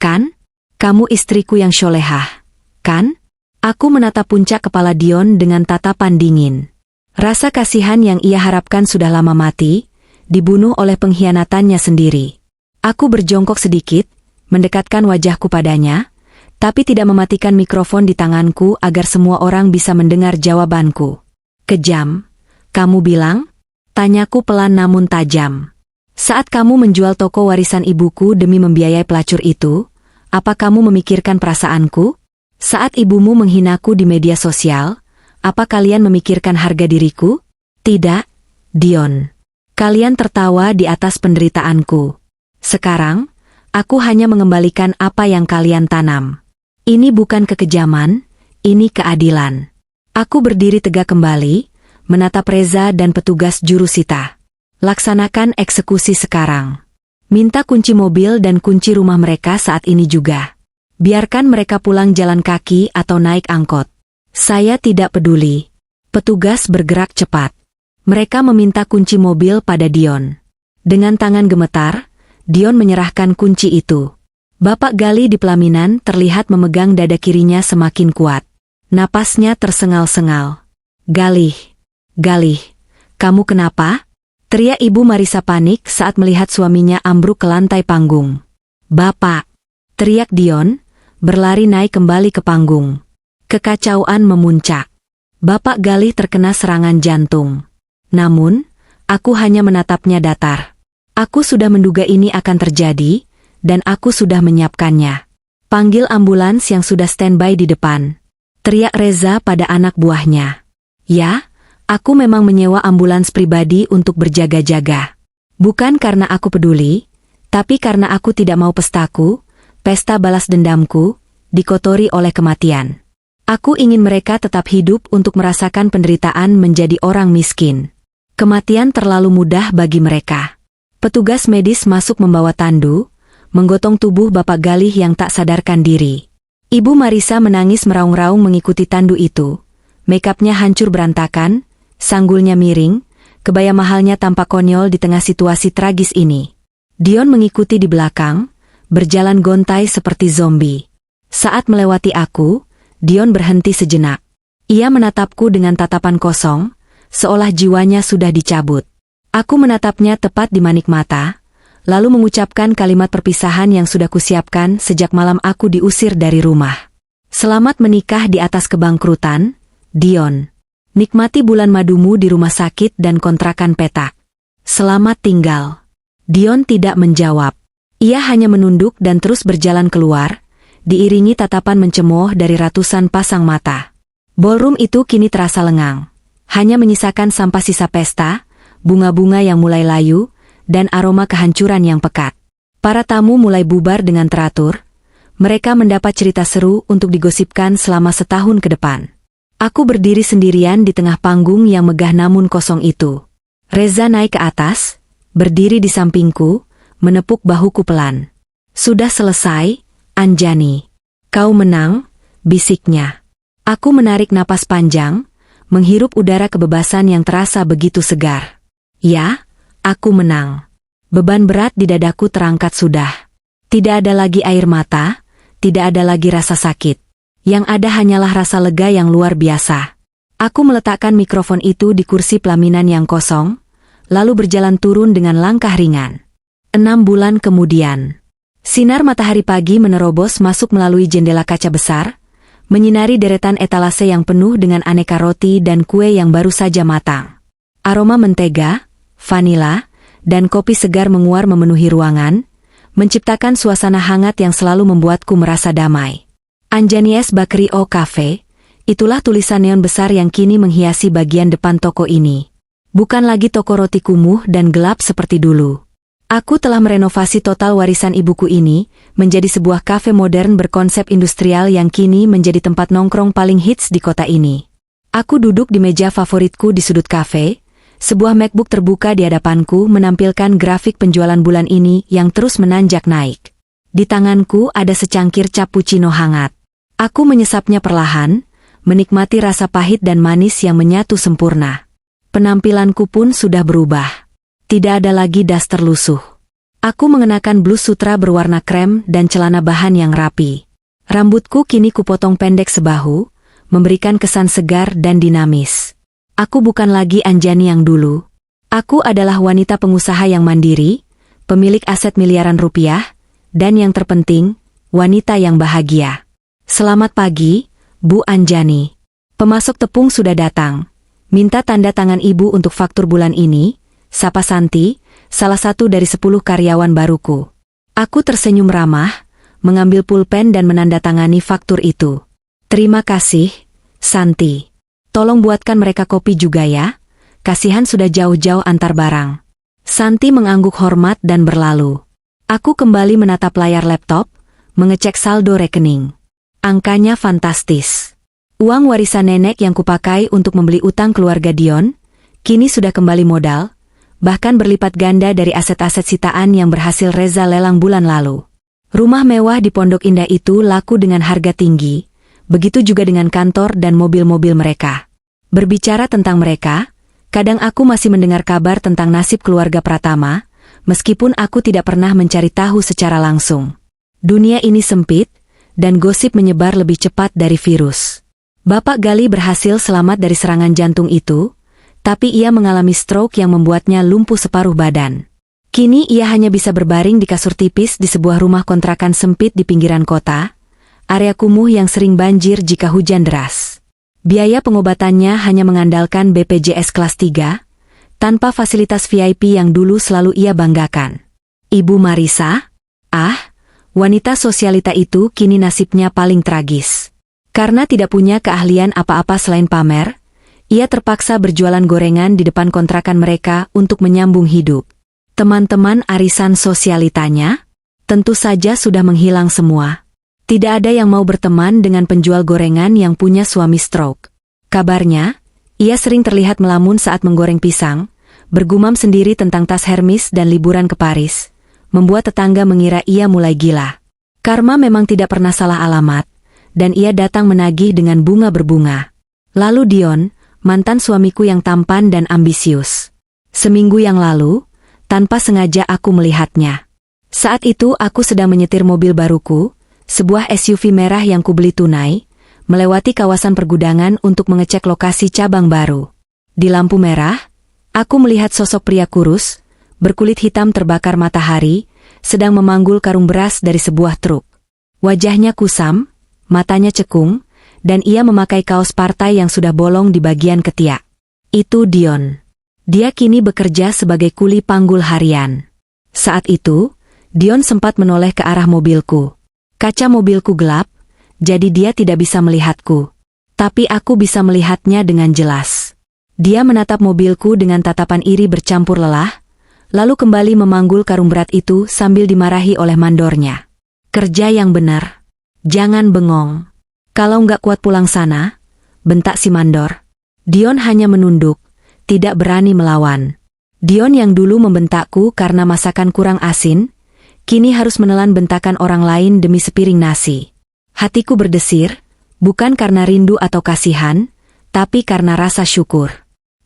kan? Kamu istriku yang sholehah, kan? Aku menatap puncak kepala Dion dengan tatapan dingin. Rasa kasihan yang ia harapkan sudah lama mati, dibunuh oleh pengkhianatannya sendiri. Aku berjongkok sedikit, mendekatkan wajahku padanya, tapi tidak mematikan mikrofon di tanganku agar semua orang bisa mendengar jawabanku. Kejam, kamu bilang? Tanyaku pelan namun tajam. Saat kamu menjual toko warisan ibuku demi membiayai pelacur itu, apa kamu memikirkan perasaanku? Saat ibumu menghinaku di media sosial, apa kalian memikirkan harga diriku? Tidak, Dion. Kalian tertawa di atas penderitaanku. Sekarang, aku hanya mengembalikan apa yang kalian tanam. Ini bukan kekejaman, ini keadilan. Aku berdiri tegak kembali, menatap Reza dan petugas jurusita. Laksanakan eksekusi sekarang. Minta kunci mobil dan kunci rumah mereka saat ini juga. Biarkan mereka pulang jalan kaki atau naik angkot. Saya tidak peduli. Petugas bergerak cepat. Mereka meminta kunci mobil pada Dion. Dengan tangan gemetar, Dion menyerahkan kunci itu. Bapak Gali di pelaminan terlihat memegang dada kirinya semakin kuat. Napasnya tersengal-sengal. Galih, kamu kenapa? Teriak Ibu Marisa panik saat melihat suaminya ambruk ke lantai panggung. Bapak, teriak Dion, berlari naik kembali ke panggung. Kekacauan memuncak. Bapak Galih terkena serangan jantung. Namun, aku hanya menatapnya datar. Aku sudah menduga ini akan terjadi, dan aku sudah menyiapkannya. Panggil ambulans yang sudah standby di depan. Teriak Reza pada anak buahnya. Ya, aku memang menyewa ambulans pribadi untuk berjaga-jaga. Bukan karena aku peduli, tapi karena aku tidak mau pesta balas dendamku, dikotori oleh kematian. Aku ingin mereka tetap hidup untuk merasakan penderitaan menjadi orang miskin. Kematian terlalu mudah bagi mereka. Petugas medis masuk membawa tandu, menggotong tubuh Bapak Galih yang tak sadarkan diri. Ibu Marisa menangis meraung-raung mengikuti tandu itu. Makeupnya hancur berantakan, sanggulnya miring, kebaya mahalnya tampak konyol di tengah situasi tragis ini. Dion mengikuti di belakang, berjalan gontai seperti zombie. Saat melewati aku, Dion berhenti sejenak. Ia menatapku dengan tatapan kosong, seolah jiwanya sudah dicabut. Aku menatapnya tepat di manik mata, lalu mengucapkan kalimat perpisahan yang sudah kusiapkan sejak malam aku diusir dari rumah. Selamat menikah di atas kebangkrutan, Dion. Nikmati bulan madumu di rumah sakit dan kontrakan petak. Selamat tinggal. Dion tidak menjawab. Ia hanya menunduk dan terus berjalan keluar, diiringi tatapan mencemooh dari ratusan pasang mata. Ballroom itu kini terasa lengang. Hanya menyisakan sampah sisa pesta, bunga-bunga yang mulai layu, dan aroma kehancuran yang pekat. Para tamu mulai bubar dengan teratur. Mereka mendapat cerita seru untuk digosipkan selama setahun ke depan. Aku berdiri sendirian di tengah panggung yang megah namun kosong itu. Reza naik ke atas, berdiri di sampingku, menepuk bahuku pelan. Sudah selesai, Anjani. Kau menang, bisiknya. Aku menarik napas panjang, menghirup udara kebebasan yang terasa begitu segar. Ya, aku menang. Beban berat di dadaku terangkat sudah. Tidak ada lagi air mata, tidak ada lagi rasa sakit. Yang ada hanyalah rasa lega yang luar biasa. Aku meletakkan mikrofon itu di kursi pelaminan yang kosong, lalu berjalan turun dengan langkah ringan. 6 bulan kemudian, sinar matahari pagi menerobos masuk melalui jendela kaca besar, menyinari deretan etalase yang penuh dengan aneka roti dan kue yang baru saja matang. Aroma mentega, vanila, dan kopi segar menguar memenuhi ruangan, menciptakan suasana hangat yang selalu membuatku merasa damai. Anjani's Bakery O Cafe, itulah tulisan neon besar yang kini menghiasi bagian depan toko ini. Bukan lagi toko roti kumuh dan gelap seperti dulu. Aku telah merenovasi total warisan ibuku ini, menjadi sebuah kafe modern berkonsep industrial yang kini menjadi tempat nongkrong paling hits di kota ini. Aku duduk di meja favoritku di sudut kafe. Sebuah MacBook terbuka di hadapanku menampilkan grafik penjualan bulan ini yang terus menanjak naik. Di tanganku ada secangkir cappuccino hangat. Aku menyesapnya perlahan, menikmati rasa pahit dan manis yang menyatu sempurna. Penampilanku pun sudah berubah. Tidak ada lagi das terlusuh. Aku mengenakan blus sutra berwarna krem dan celana bahan yang rapi. Rambutku kini kupotong pendek sebahu, memberikan kesan segar dan dinamis. Aku bukan lagi Anjani yang dulu. Aku adalah wanita pengusaha yang mandiri, pemilik aset miliaran rupiah, dan yang terpenting, wanita yang bahagia. Selamat pagi, Bu Anjani. Pemasok tepung sudah datang. Minta tanda tangan ibu untuk faktur bulan ini, sapa Santi, salah satu dari 10 karyawan baruku. Aku tersenyum ramah, mengambil pulpen dan menandatangani faktur itu. Terima kasih, Santi. Tolong buatkan mereka kopi juga ya. Kasihan sudah jauh-jauh antar barang. Santi mengangguk hormat dan berlalu. Aku kembali menatap layar laptop, mengecek saldo rekening. Angkanya fantastis. Uang warisan nenek yang kupakai untuk membeli utang keluarga Dion, kini sudah kembali modal, bahkan berlipat ganda dari aset-aset sitaan yang berhasil Reza lelang bulan lalu. Rumah mewah di Pondok Indah itu laku dengan harga tinggi. Begitu juga dengan kantor dan mobil-mobil mereka. Berbicara tentang mereka, kadang aku masih mendengar kabar tentang nasib keluarga Pratama, meskipun aku tidak pernah mencari tahu secara langsung. Dunia ini sempit, dan gosip menyebar lebih cepat dari virus. Bapak Gali berhasil selamat dari serangan jantung itu, tapi ia mengalami stroke yang membuatnya lumpuh separuh badan. Kini ia hanya bisa berbaring di kasur tipis di sebuah rumah kontrakan sempit di pinggiran kota, area kumuh yang sering banjir jika hujan deras. Biaya pengobatannya hanya mengandalkan BPJS kelas 3, tanpa fasilitas VIP yang dulu selalu ia banggakan. Ibu Marisa? Wanita sosialita itu kini nasibnya paling tragis. Karena tidak punya keahlian apa-apa selain pamer, ia terpaksa berjualan gorengan di depan kontrakan mereka untuk menyambung hidup. Teman-teman arisan sosialitanya, tentu saja sudah menghilang semua. Tidak ada yang mau berteman dengan penjual gorengan yang punya suami stroke. Kabarnya, ia sering terlihat melamun saat menggoreng pisang, bergumam sendiri tentang tas Hermes dan liburan ke Paris, membuat tetangga mengira ia mulai gila. Karma memang tidak pernah salah alamat, dan ia datang menagih dengan bunga berbunga. Lalu Dion, mantan suamiku yang tampan dan ambisius. Seminggu yang lalu, tanpa sengaja aku melihatnya. Saat itu aku sedang menyetir mobil baruku, sebuah SUV merah yang kubeli tunai, melewati kawasan pergudangan untuk mengecek lokasi cabang baru. Di lampu merah, aku melihat sosok pria kurus, berkulit hitam terbakar matahari, sedang memanggul karung beras dari sebuah truk. Wajahnya kusam, matanya cekung, dan ia memakai kaos partai yang sudah bolong di bagian ketiak. Itu Dion. Dia kini bekerja sebagai kuli panggul harian. Saat itu, Dion sempat menoleh ke arah mobilku. Kaca mobilku gelap, jadi dia tidak bisa melihatku. Tapi aku bisa melihatnya dengan jelas. Dia menatap mobilku dengan tatapan iri bercampur lelah, lalu kembali memanggul karung berat itu sambil dimarahi oleh mandornya. Kerja yang benar. Jangan bengong. Kalau nggak kuat pulang sana, bentak si mandor. Dion hanya menunduk, tidak berani melawan. Dion yang dulu membentakku karena masakan kurang asin, kini harus menelan bentakan orang lain demi sepiring nasi. Hatiku berdesir, bukan karena rindu atau kasihan, tapi karena rasa syukur.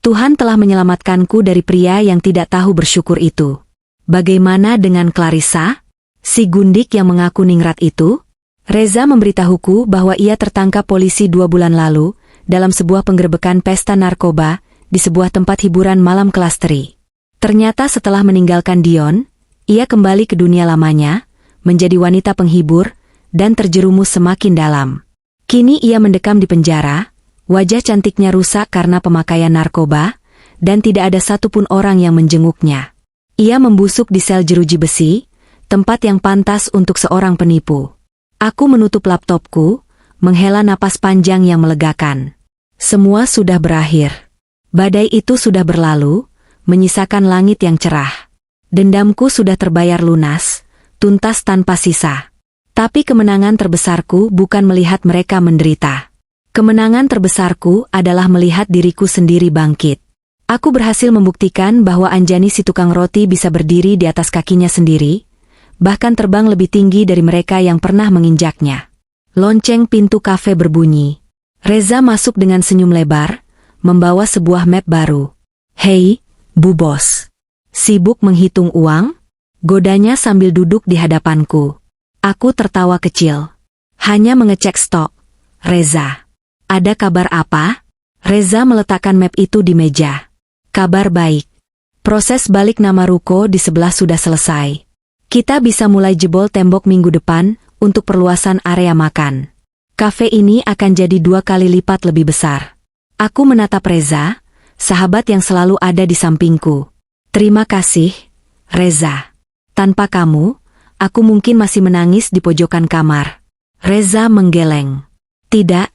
Tuhan telah menyelamatkanku dari pria yang tidak tahu bersyukur itu. Bagaimana dengan Clarissa? Si gundik yang mengaku ningrat itu? Reza memberitahuku bahwa ia tertangkap polisi 2 bulan lalu, dalam sebuah penggerebekan pesta narkoba, di sebuah tempat hiburan malam kelas 3. Ternyata setelah meninggalkan Dion, ia kembali ke dunia lamanya, menjadi wanita penghibur, dan terjerumus semakin dalam. Kini ia mendekam di penjara, wajah cantiknya rusak karena pemakaian narkoba, dan tidak ada satupun orang yang menjenguknya. Ia membusuk di sel jeruji besi, tempat yang pantas untuk seorang penipu. Aku menutup laptopku, menghela napas panjang yang melegakan. Semua sudah berakhir. Badai itu sudah berlalu, menyisakan langit yang cerah. Dendamku sudah terbayar lunas, tuntas tanpa sisa. Tapi kemenangan terbesarku bukan melihat mereka menderita. Kemenangan terbesarku adalah melihat diriku sendiri bangkit. Aku berhasil membuktikan bahwa Anjani si tukang roti bisa berdiri di atas kakinya sendiri, bahkan terbang lebih tinggi dari mereka yang pernah menginjaknya. Lonceng pintu kafe berbunyi. Reza masuk dengan senyum lebar, membawa sebuah map baru. "Hei, Bu Bos. Sibuk menghitung uang?" Godanya sambil duduk di hadapanku. Aku tertawa kecil. "Hanya mengecek stok, Reza." "Ada kabar apa?" Reza meletakkan map itu di meja. "Kabar baik. Proses balik nama ruko di sebelah sudah selesai. Kita bisa mulai jebol tembok minggu depan untuk perluasan area makan. Kafe ini akan jadi 2 kali lipat lebih besar." Aku menatap Reza, sahabat yang selalu ada di sampingku. "Terima kasih, Reza. Tanpa kamu, aku mungkin masih menangis di pojokan kamar." Reza menggeleng. "Tidak,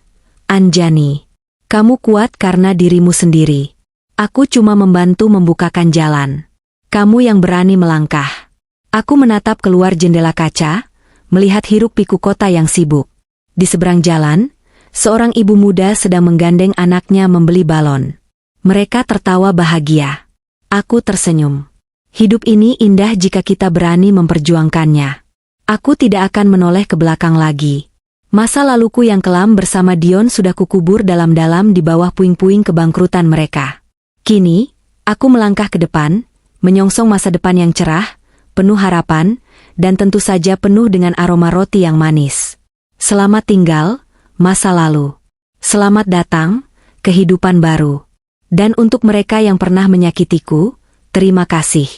Anjani. Kamu kuat karena dirimu sendiri. Aku cuma membantu membukakan jalan. Kamu yang berani melangkah." Aku menatap keluar jendela kaca, melihat hiruk-pikuk kota yang sibuk. Di seberang jalan, seorang ibu muda sedang menggandeng anaknya membeli balon. Mereka tertawa bahagia. Aku tersenyum. Hidup ini indah jika kita berani memperjuangkannya. Aku tidak akan menoleh ke belakang lagi. Masa laluku yang kelam bersama Dion sudah kukubur dalam-dalam di bawah puing-puing kebangkrutan mereka. Kini, aku melangkah ke depan, menyongsong masa depan yang cerah, penuh harapan, dan tentu saja penuh dengan aroma roti yang manis. Selamat tinggal, masa lalu. Selamat datang, kehidupan baru. Dan untuk mereka yang pernah menyakitiku, terima kasih.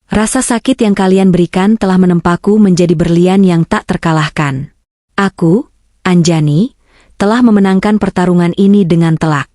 Rasa sakit yang kalian berikan telah menempaku menjadi berlian yang tak terkalahkan. Aku, Anjani, telah memenangkan pertarungan ini dengan telak.